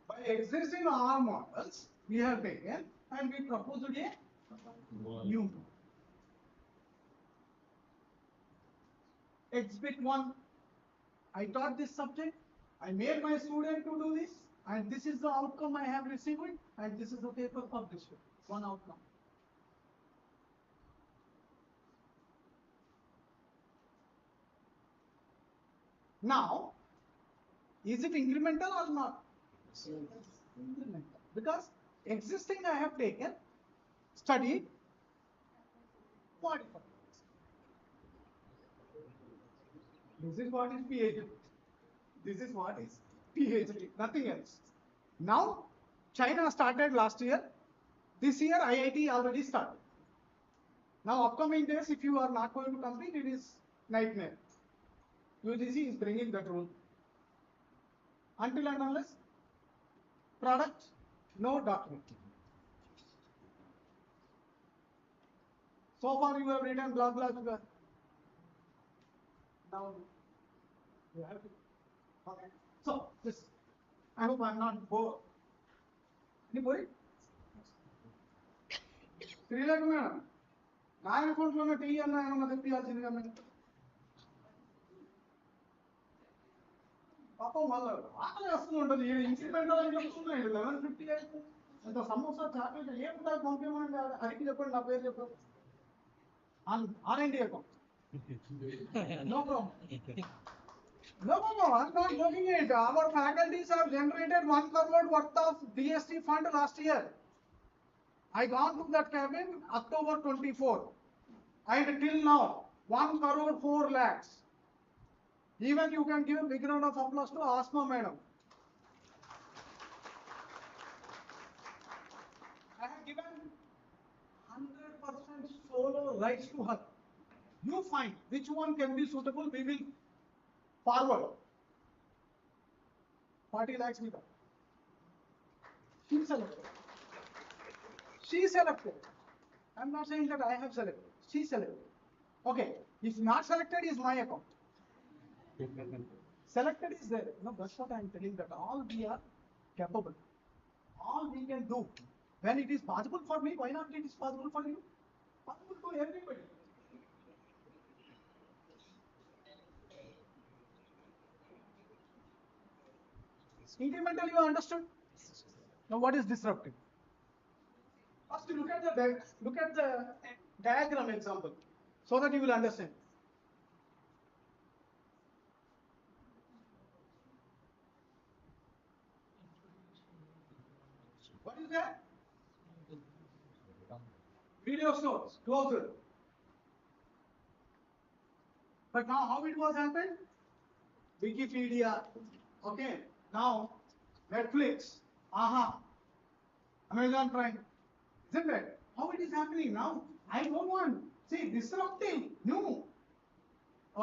by existing R models, we have taken and we proposed a new X bit 1. I taught this subject, I made my student to do this, and this is the outcome I have received, and this is the paper published. One outcome. Now, is it incremental or not? Incremental. Because existing I have taken, studied, modified. This is what is PhD. This is what is PhD, nothing else. Now, China started last year. This year, IIT already started. Now, upcoming days, if you are not going to complete, it is nightmare. UGC is bringing that rule. Until and unless product, no document. So far, you have written blah blah blah. Now, you have to. Okay. So, this. I hope I'm not bored. Anybody? Srilekha madam. నా అకౌంట్లోనే tea అన్న ఏమన్నా తెప్పియాల్సిందిగా మేము పాపం వాళ్ళు ఆకలి వస్తూ ఉంటుంది incident అని చెప్తున్నాయి 11:58 ఇంత సమోసా చాక్లెట్ ఏముంటుంది పంపించమండి అడిగి చెప్పండి నా పేరు చెప్పండి R&D account no problem No, I'm not looking at it. Our faculties have generated 1 crore worth of DST fund last year. I gone to that cabin October 24. And till now, 1 crore 4 lakhs. Even you can give a big round of applause to Asma madam. I have given 100% solo rights to her. You find which one can be suitable, we will forward. 40 lakhs with her. She selected. She selected. I'm not saying that I have selected. She selected. Okay. If not selected is my account. Selected is there. No, that's what I'm telling, that all we are capable. All we can do. When it is possible for me, why not it is possible for you? Possible for everybody. Incremental, you understood? Now what is disruptive? First look at the diagram example so that you will understand. What is that? Video source, closer. But now how it was happened? Wikipedia, okay. Now Netflix, Amazon Prime, isn't it? How it is happening now? I don't want. See, disruptive, new.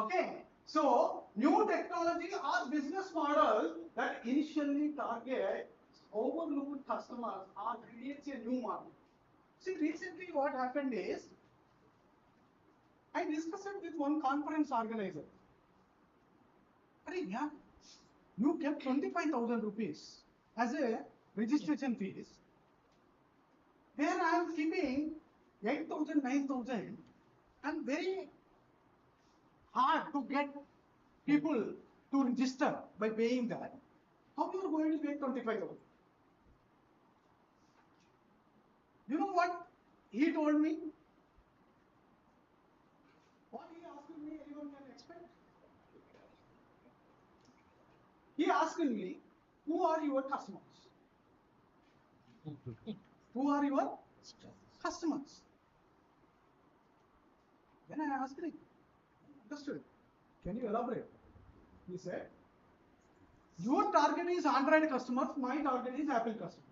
Okay. So new technology or business model that initially target overlooked customers or creates a new market. See, recently what happened is, I discussed it with one conference organizer. Yeah, you kept 25,000 rupees as a registration fees, where I am keeping 8,000, 9,000, and very hard to get people to register by paying that. How you are going to make 25,000? You know what he told me? What he asked me, anyone can expect? He asked me, who are your customers? Who are your? customers. Then I asked him, understood. Can you elaborate? He said, your target is Android customers, my target is Apple customers.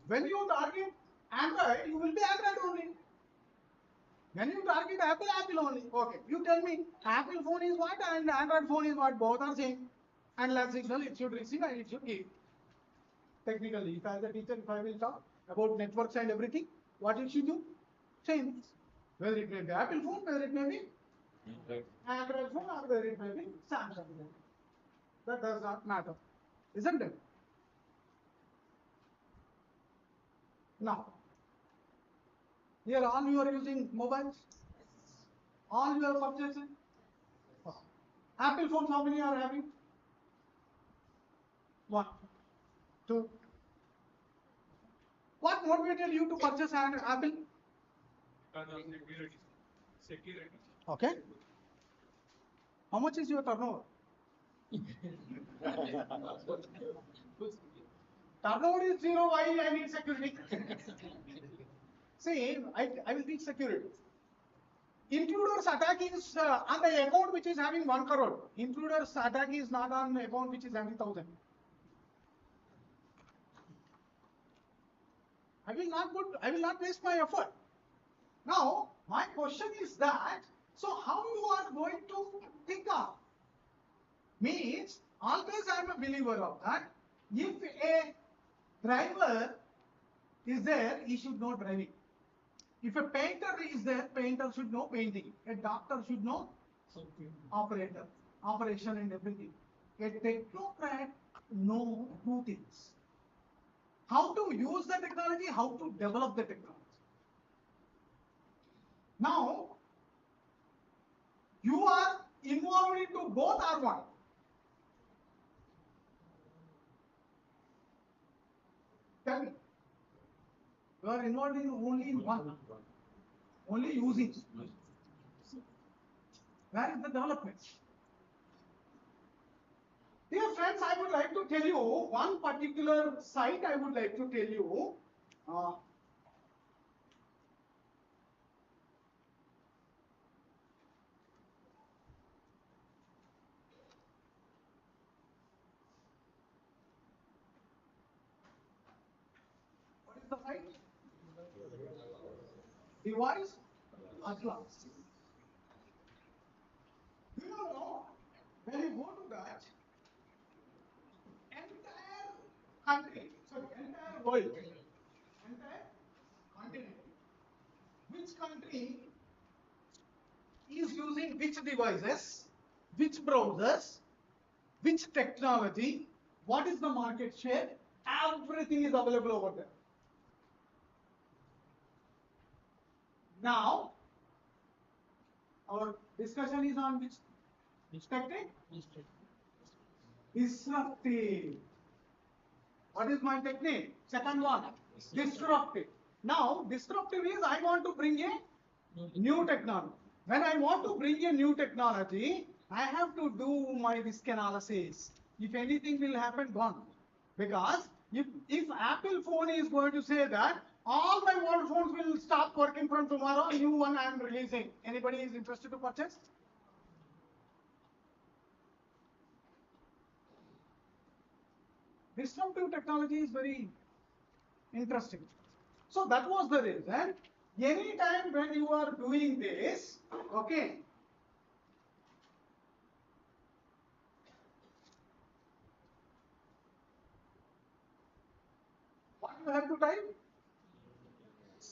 When you target Android, you will be Android only. When you target Apple, Apple only. Okay, you tell me, Apple phone is what and Android phone is what? Both are same. Analog signal, it should receive and it should give. Technically, if as a teacher, if I will talk about networks and everything, what you should do? Same. Whether it may be Apple phone, whether it may be Android phone, or whether it may be Samsung phone. That does not matter, isn't it? Now, here all you are using mobiles, all you are purchasing. Apple phones, how many are having? 1, 2. What motivated you to purchase an Apple? Security. Security. Okay. How much is your turnover? Turnover is 0. Why I need security? See, I will teach security. Intruders attack is on the account which is having 1 crore. Intruders attack is not on the account which is having 1,000. I will not waste my effort. Now, my question is that, so how you are going to think of? Means, always I am a believer of that. If a driver is there, he should know driving. If a painter is there, painter should know painting. A doctor should know operation and everything. A technocrat know 2 things. How to use the technology, how to develop the technology. Now, you are involved into both or one? Tell me. You are involved in only in one. Only using. Where is the development? Dear friends, I would like to tell you one particular site. I would like to tell you. What is the site? Device Atlas. Do you know when you go to that, entire country, sorry, entire world, entire continent, which country is using which devices, which browsers, which technology, what is the market share, everything is available over there. Now, our discussion is on which technique? Disruptive. What is my technique? Second one, disruptive. Now, disruptive is I want to bring a new technology. When I want to bring a new technology, I have to do my risk analysis. If anything will happen, gone. Because if Apple phone is going to say that all my old phones will stop working from tomorrow, new one I am releasing. Anybody is interested to purchase? Disruptive technology is very interesting. So that was the reason. Anytime when you are doing this, okay, what you have to type?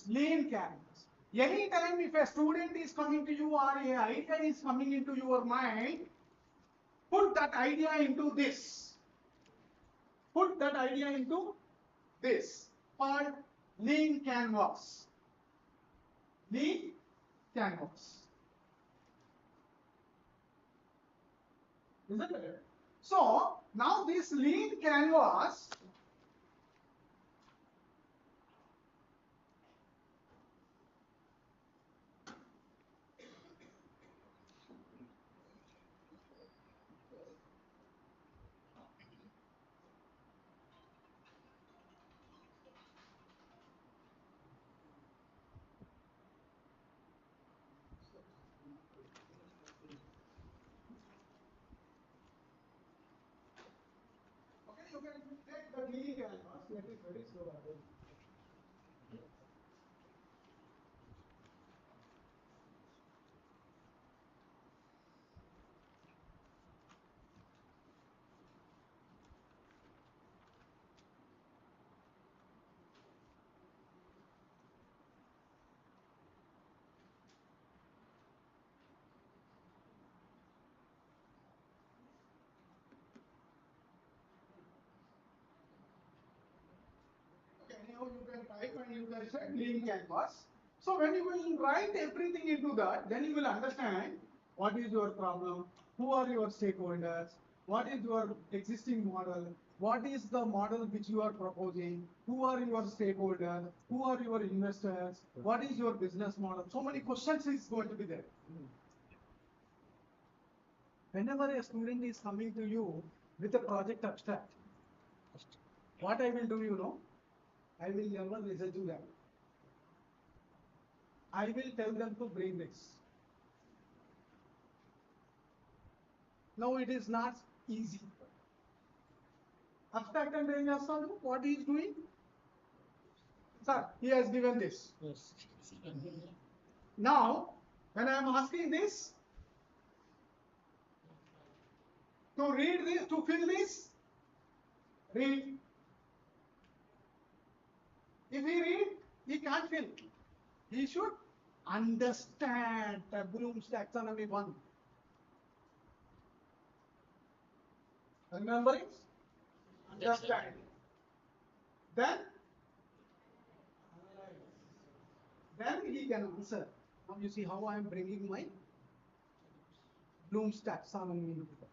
Lean canvas. Anytime if a student is coming to you or an idea is coming into your mind, put that idea into this. Put that idea into this called lean canvas. Lean canvas. Isn't it? So now this lean canvas clean canvas. Let it very slow. Okay, anyhow you can type and you can say clean canvas. So when you will write everything into that, then you will understand what is your problem, who are your stakeholders, what is your existing model, what is the model which you are proposing, who are your stakeholders, who are your investors, what is your business model. So many questions is going to be there. Whenever a student is coming to you with a project abstract, what I will do, you know, I will never listen to them. I will tell them to bring this. Now it is not easy. Abstract and range astronomy, what he is doing? Sir, he has given this. Yes. Now, when I am asking this, to read this, to fill this, read. If he read, he can't fill. He should understand the Bloom's taxonomy 1. Remembering? Understand. Then he can answer. Now you see how I am bringing my Bloom's taxonomy into that.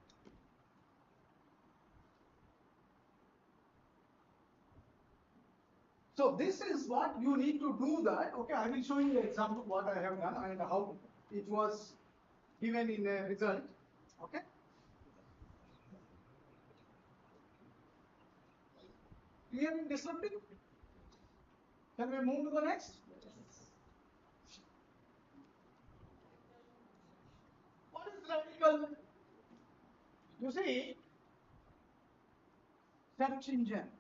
So this is what you need to do that. Okay, I will show you the example what I have done and how it was given in a result. Okay. Clear and disruptive? Can we move to the next? What is radical? You see, search engine.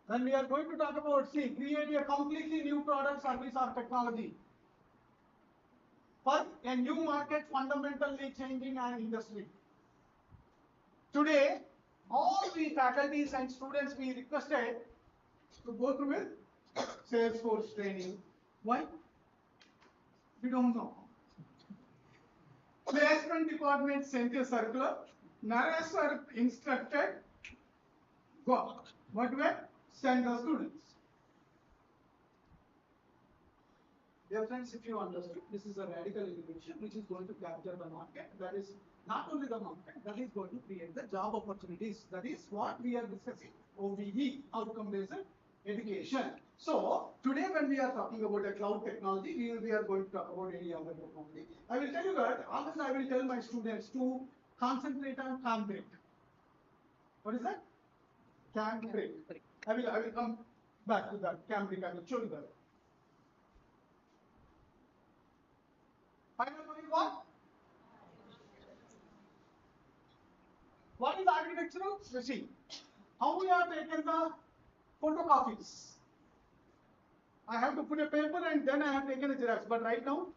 When we are going to talk about, see, create a completely new product, service, or technology for a new market fundamentally changing an industry. Today, all the faculties and students we requested to go through with Salesforce training. Why? We don't know. Placement department sent a circular. Narrations are instructed. Go. What way? Send the students. Dear friends, if you understood, this is a radical innovation which is going to capture the market. That is not only the market, that is going to create the job opportunities. That is what we are discussing. OBE, outcome-based education. So today when we are talking about a cloud technology, we are going to talk about any other technology. I will tell you that always I will tell my students to concentrate on Cambric. What is that? Cambric. I will come back to that. Cambric, I will show you that. Final what? What is architectural? You see, how we are taken the photocopies. I have to put a paper and then I have taken a xerox. But right now,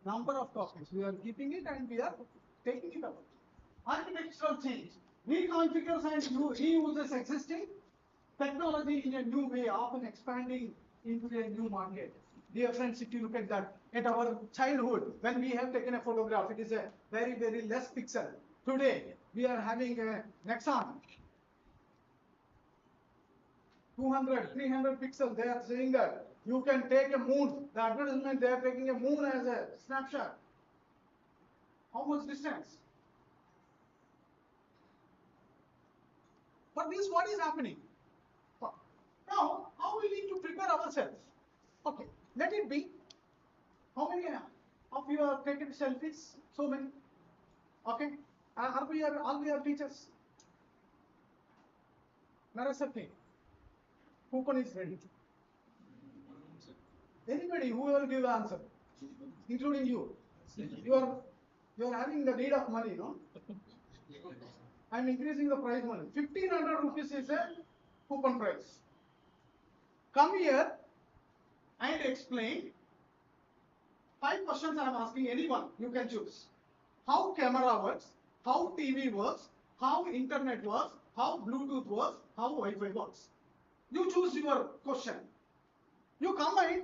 number of copies. We are keeping it and we are taking it out. Architectural change. Reconfigures and reuses existing technology in a new way, often expanding into a new market. Dear friends, if you look at that, at our childhood, when we have taken a photograph, it is a very, very less pixel. Today, we are having a Nexon. 200, 300 pixels, they are saying that you can take a moon. The advertisement, they are taking a moon as a snapshot. How much distance? But this, what is happening? Now, how we need to prepare ourselves? Okay, let it be. How many of you have taken selfies? So many. Okay, all we are teachers. Narasati, coupon is ready. Anybody who will give answer, including you. You are having the need of money, no? I'm increasing the price money. 1500 rupees is a coupon price. Come here and explain. 5 questions I am asking anyone, you can choose. How camera works, how TV works, how internet works, how Bluetooth works, how Wi-Fi works. You choose your question. You come and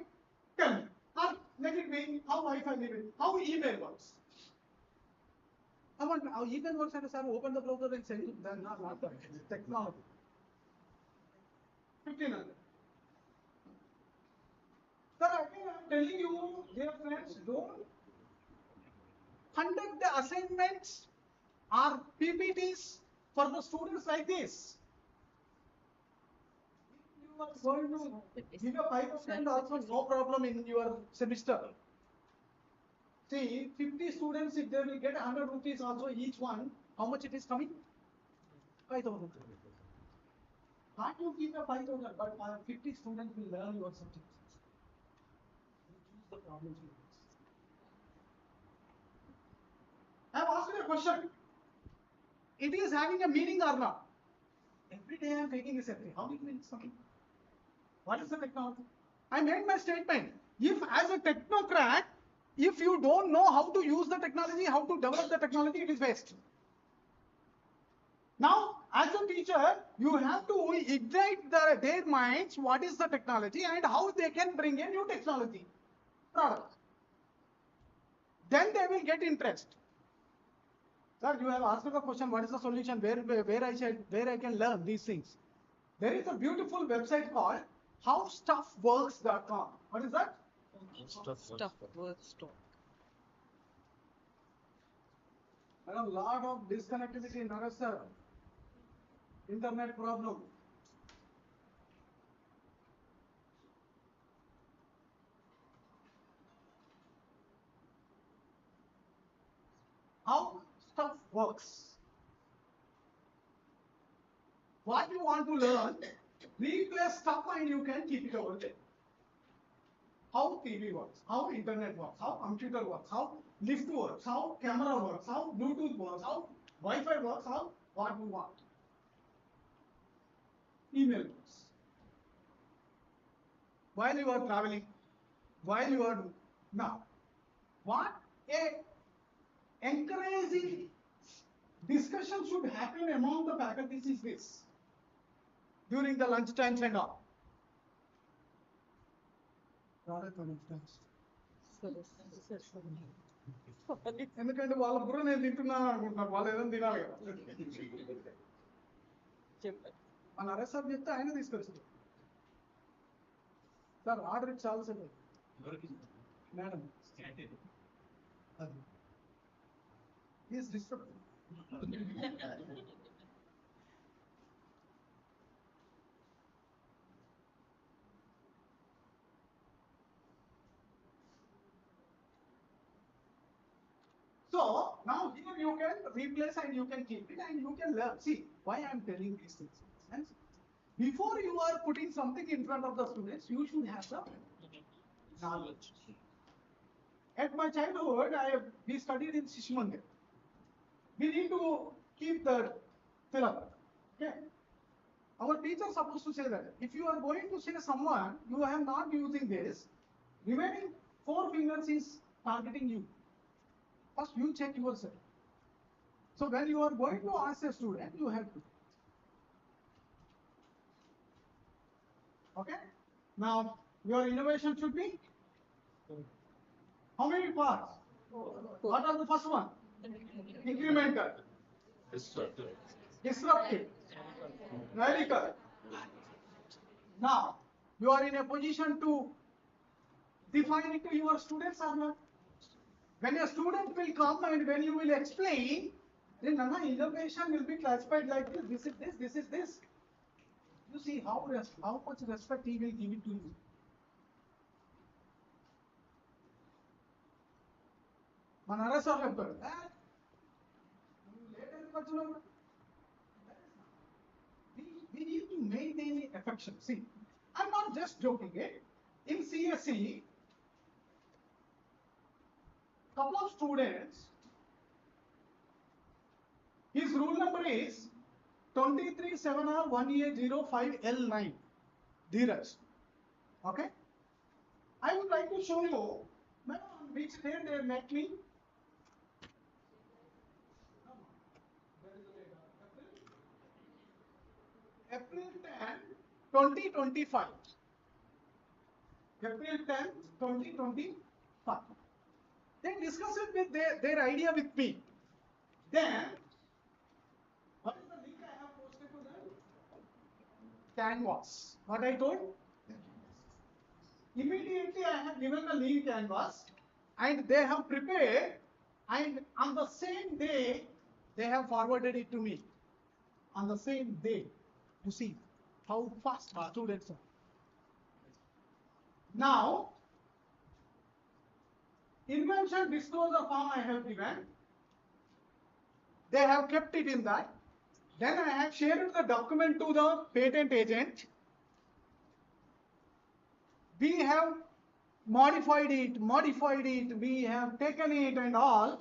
tell me. Or let it be how Wi-Fi maybe, how email works. I want how email works and sir open the browser and send it. Then not that. Technology. 1500. Sir, again I am telling you, dear friends, don't conduct the assignments or PPTs for the students like this. You are going to give a 5% also no problem in your semester. See, 50 students, if they will get 100 rupees also each one, how much it is coming? 5,000. Can't you give a 5,000, but 50 students will learn your subject. You choose the problem students. I have asked you a question. It is having a meaning or not? Every day I am taking this essay. How many minutes coming? What is the technology? I made my statement. If as a technocrat, if you don't know how to use the technology, how to develop the technology, it is waste. Now, as a teacher, you have to ignite their minds, what is the technology and how they can bring a new technology product. Then they will get interest. Sir, you have asked the question, what is the solution, where I can learn these things. There is a beautiful website called howstuffworks.com. What is that? Stuffworks.com. I have a lot of disconnectivity in Nagasar. Internet problem. How stuff works. What you want to learn, replace stuff and you can keep it over there. How TV works, how internet works, how computer works, how lift works, how camera works, how Bluetooth works, how Wi-Fi works, how what you want. Email works. While you are traveling, while you are now, what a encouraging discussion should happen among the faculties is this during the lunch times and all. ఎందుకంటే వాళ్ళ బుర్ర నేను తింటున్నాను అనుకుంటున్నారు వాళ్ళు ఏదైనా తినాలి కదా మన అరెస్ట్ సార్ చెప్తే ఆయన తీసుకొచ్చారు సార్ ఆర్డర్ చాలా sir madam is disturb So now here you can replace and you can keep it and you can learn. See why I am telling these things. And before you are putting something in front of the students, you should have the knowledge. At my childhood, we studied in Shishmandir. We need to keep the syllabus. Okay. Our teacher is supposed to say that if you are going to say someone, you are not using this, remaining 4 fingers is targeting you. First, you check yourself. So when you are going to ask a student, you have to. Okay? Now, your innovation should be how many parts? What are the first one? Incremental. Disruptive. Radical. Now, you are in a position to define it to your students or not? When a student will come and when you will explain, then Nana, innovation will be classified like this. This is this. This is this. You see how much respect he will give it to you. Manara sir have got that. We need to maintain affection. See, I'm not just joking. In CSE, couple of students His rule number is 237R1A05L9. Dheeraj. Okay. I would like to show you on which day they met me. April 10, 2025. April 10th, 2025. They discuss it with their idea with me. Then, what is the link I have posted to them? Canvas. What I told? Immediately I have given the lean canvas and they have prepared, and on the same day they have forwarded it to me. On the same day. You see how fast students are. Now, invention disclosure form I have given. They have kept it in that. Then I have shared the document to the patent agent. We have modified it, we have taken it and all.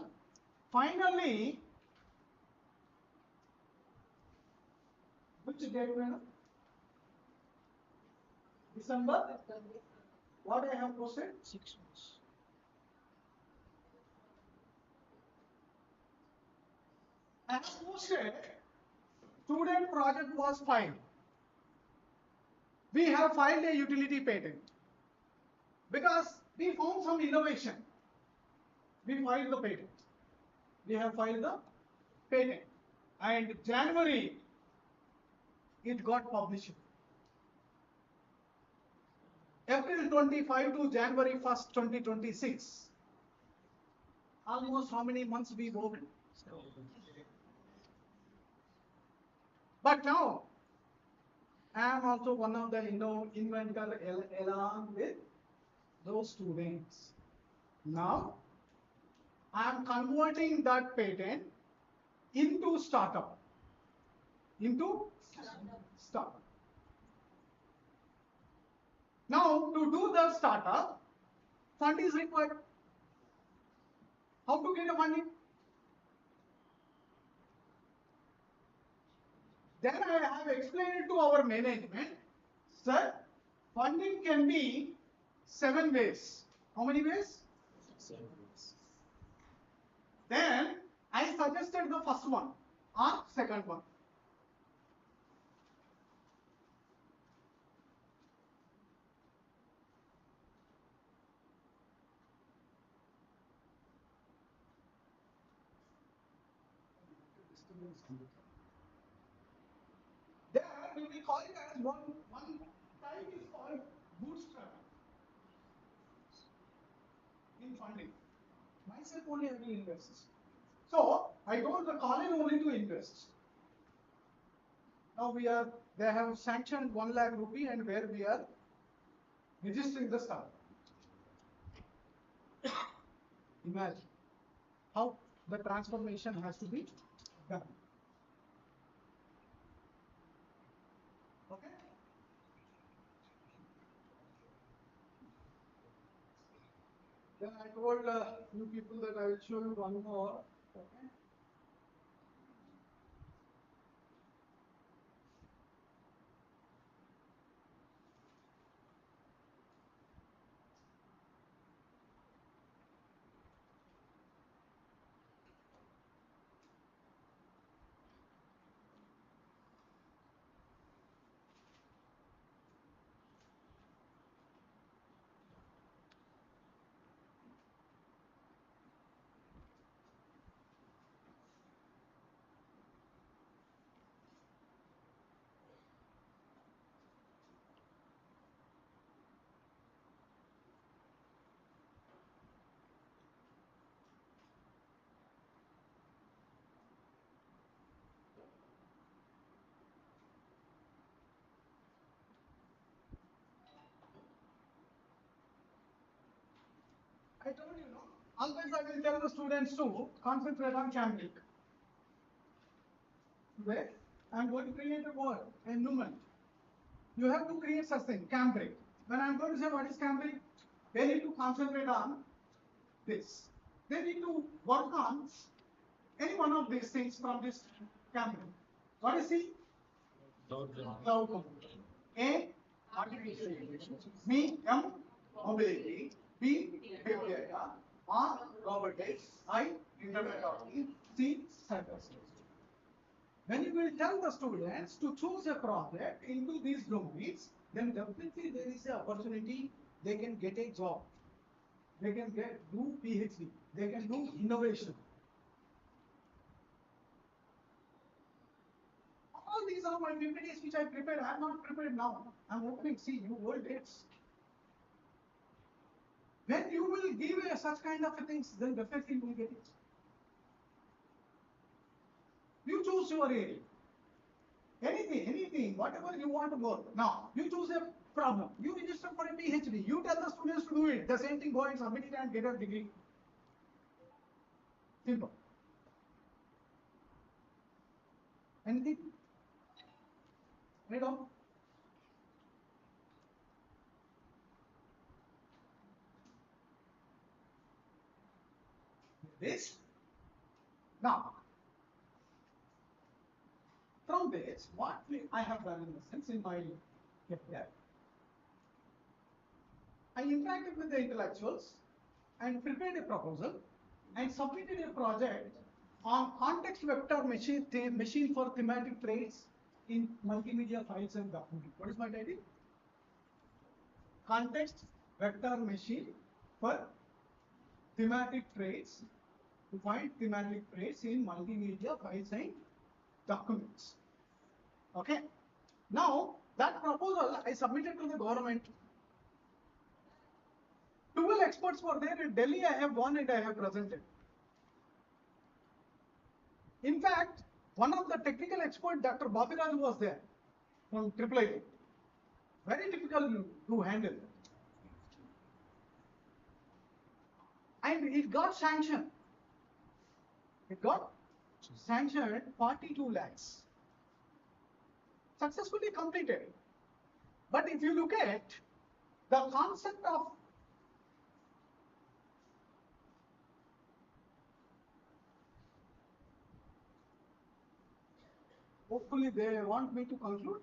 Finally, which date? December. What I have posted? 6 months. I have posted student project was filed. We have filed a utility patent because we found some innovation. We filed the patent. We have filed the patent, and January it got published. April 25 to January 1st, 2026. Almost how many months we worked? But now, I am also one of the inventor along with those students. Now, I am converting that patent into startup. Into startup. Now, to do the startup, fund is required. How to get a funding? Then I have explained to our management, sir, funding can be 7 ways. How many ways? 7 ways. Then I suggested the first one or second one. There we will call it as one type is called bootstrap in funding. Myself only I will invest. So I told the college only to invest. Now they have sanctioned 1 lakh rupee, and where we are registering the startup. Imagine how the transformation has to be done. Okay. Then I told you people that I will show you one more. Okay. I told you, no? Always I will tell the students to concentrate on Cambric. Today, I am going to create a word, a nument. You have to create such thing, Cambric. When I am going to say what is Cambric, they need to concentrate on this. They need to work on Any one of these things from this campaign. What is C? Cloud computing. A, artificial intelligence. B, M, mobility. B, big data. R, robotics. I, Internet of Things. C, cybersecurity. When you will tell the students to choose a project into these domains, then definitely there is an opportunity they can get a job. They can do PhD. They can do innovation. All these are my PPTs which I prepared. I am not prepared now. I am opening. See, you old dates. When you will give such kind of things, then definitely you will get it. You choose your area. Anything, whatever you want to go. Now, you choose a problem. You register for a PhD. You tell the students to do it. The same thing, go and submit it and get a degree. Simple. Anything? Read on. This. Now, from this, what I have done in the sense in my career, I interacted with the intellectuals and prepared a proposal and submitted a project on context vector machine for thematic traits in multimedia files and documents. What is my title? Context vector machine for thematic traits, to find thematic traits in multimedia files and documents. Okay. Now that proposal I submitted to the government. 12 experts were there in Delhi. I have gone and I have presented. In fact, one of the technical experts, Dr. Babiraj, was there from IIIT. Very difficult to handle. And it got sanctioned. It got sanctioned 42 lakhs. Successfully completed. But if you look at the concept of hopefully they want me to conclude.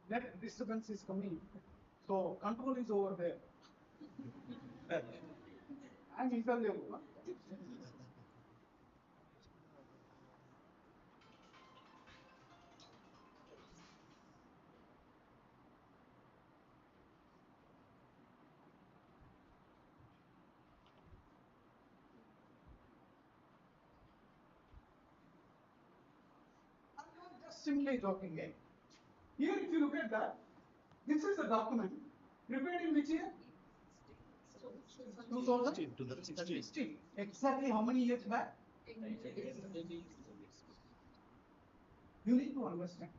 Net disturbance is coming. So control is over there. I'm intelligent. I'm not just simply joking. Eh? Here, if you look at that, this is a document prepared in which year? 2016. Exactly how many years back? You need to understand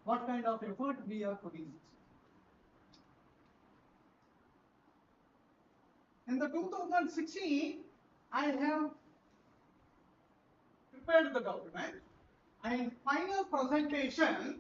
what kind of effort we are putting. In the 2016, I have prepared the document and final presentation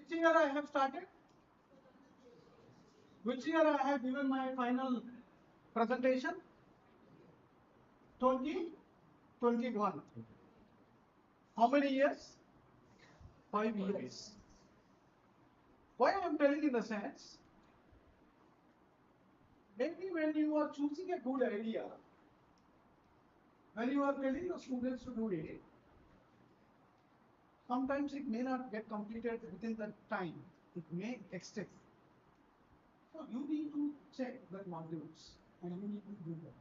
which year I have started? Which year I have given my final presentation? 2021. How many years? 5 years. Why I am telling in the sense, maybe when you are choosing a good idea, when you are telling the students to do it, sometimes it may not get completed within that time. It may extend. So you need to check the modules and you need to do that.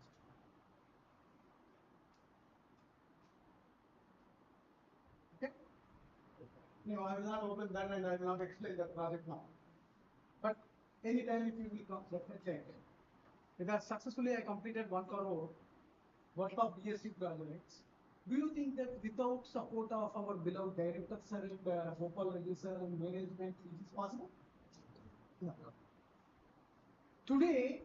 Okay? No, I will not open that and I will not explain that project now. But anytime if you will come, definitely. Because successfully I completed 1 crore worth of BSc projects. Do you think that without support of our beloved director sir and Gopal Reddy sir and management, it is possible? No. Today,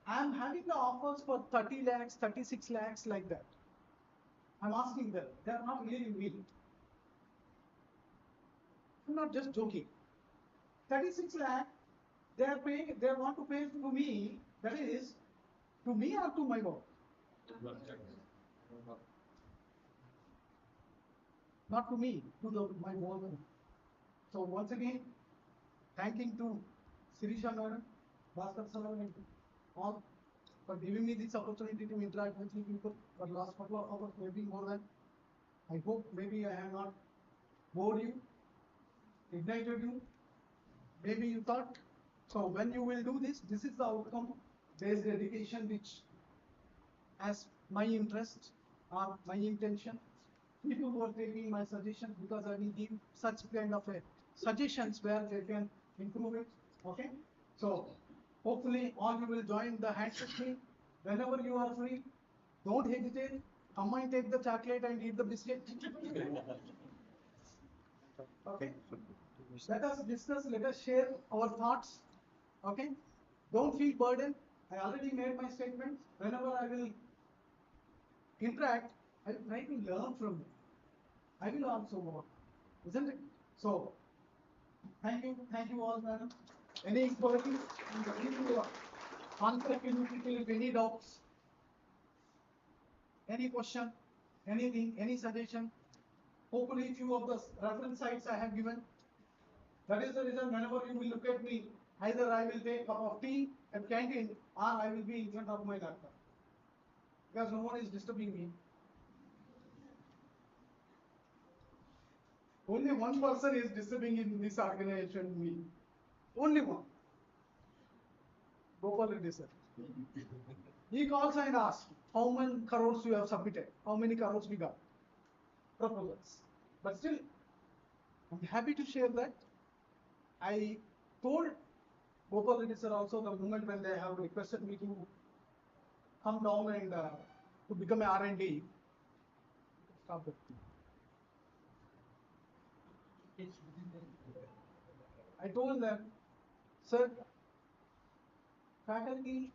I am having the offers for 30 lakhs, 36 lakhs like that. I'm asking them. They are not believing me. I'm not just joking. 36 lakh, they are paying. They want to pay to me. That is, to me or to my work? Not to me, to my work. So once again, thanking to Sirisha madam, Bhaskar sir, and all for giving me this opportunity to interact with you people for the last couple of hours, maybe more than. I hope maybe I have not bored you, ignited you. Maybe you thought. So when you will do this, this is the outcome-based education which has my interest or my intention. People who are taking my suggestions because I will give such kind of suggestions where they can improve it. Okay. So hopefully all you will join the hands with me whenever you are free. Don't hesitate. Come and take the chocolate and eat the biscuit. Okay. Let us discuss, let us share our thoughts. Okay. Don't feel burdened. I already made my statement. Whenever I will interact, I will try to learn from you. I will also work. Isn't it? So, thank you all, madam. Any inquiries? Answer any doubts? Any question? Anything? Any suggestion? Hopefully, few of the reference sites I have given. That is the reason whenever you will look at me, either I will take a cup of tea at canteen or I will be in front of my laptop. Because no one is disturbing me. Only one person is disturbing in this organization, me. Only one. Gopal Reddy sir. He calls and asks, how many crores you have submitted? How many crores we got? Proposals. But still, I'm happy to share that. I told Gopal Reddy sir also the moment when they have requested me to come down and to become a R&D. Stop it. I told them, sir, faculty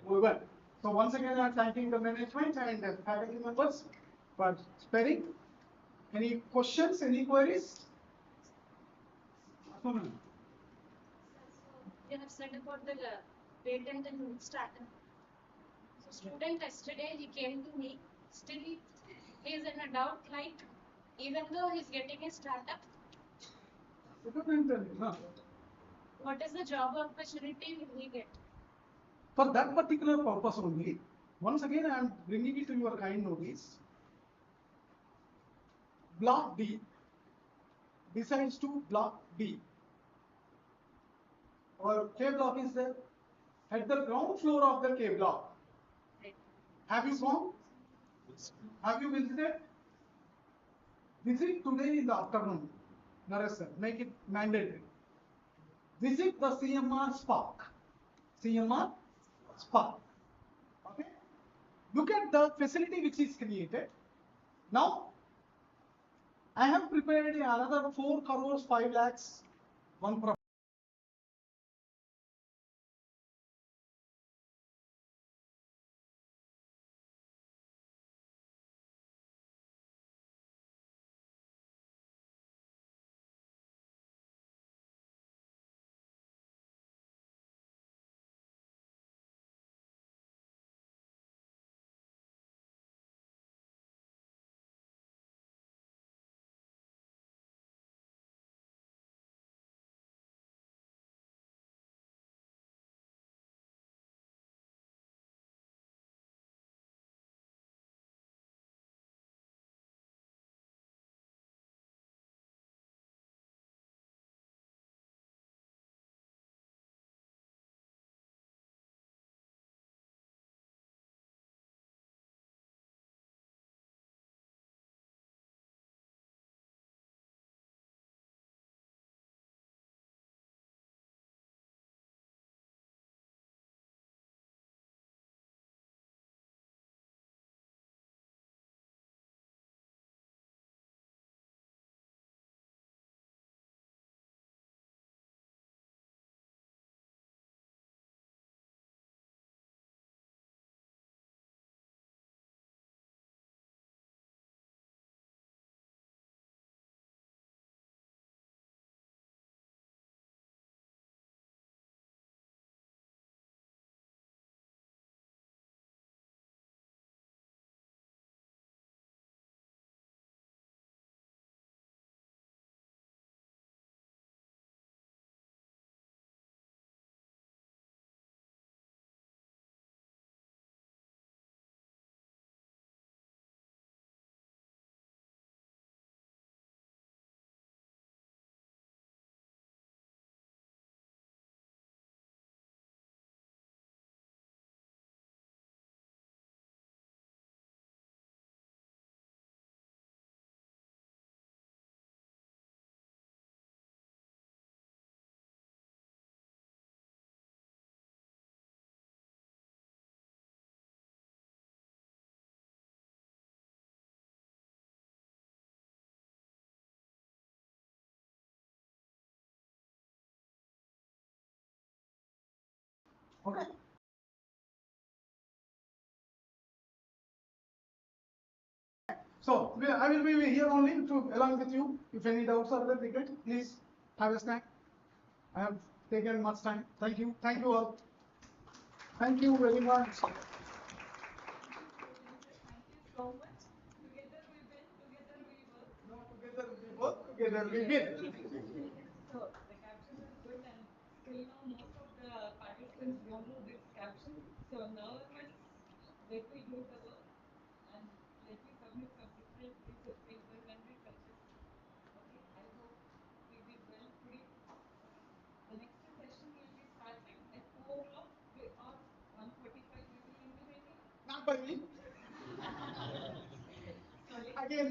Well, so once again, I'm thanking the management and the faculty members for sparing. Any questions, any queries? You have said about the patent and startup. So student yesterday he came to me, still he is in a doubt, like even though he's getting a startup, what is the job opportunity will he get? For that particular purpose only, once again, I am bringing it to your kind notice. Block D decides to block D. Our K block is there at the ground floor of the K block. Have you gone? Have you visited? Visit today in the afternoon. Naresh sir, make it mandatory. Visit the CMR Spark. CMR Spark. Okay? Look at the facility which is created. Now, I have prepared another 4 crores 5 lakhs, one property. Okay. So I will be here only to along with you. If any doubts are there, please have a snack. I have taken much time. Thank you. Thank you all. Thank you very much. Thank you so much. Together we win, together we work. No, together we work, together we win. So the caption is good, and till now most of the participants don't know this caption. So now onwards, let me do the work and let me submit some different research papers and researches. Okay, I hope we did well today. Okay, the next session will be starting at 2 o'clock or 1:45. We will end the meeting. Not by me. Sorry. Again.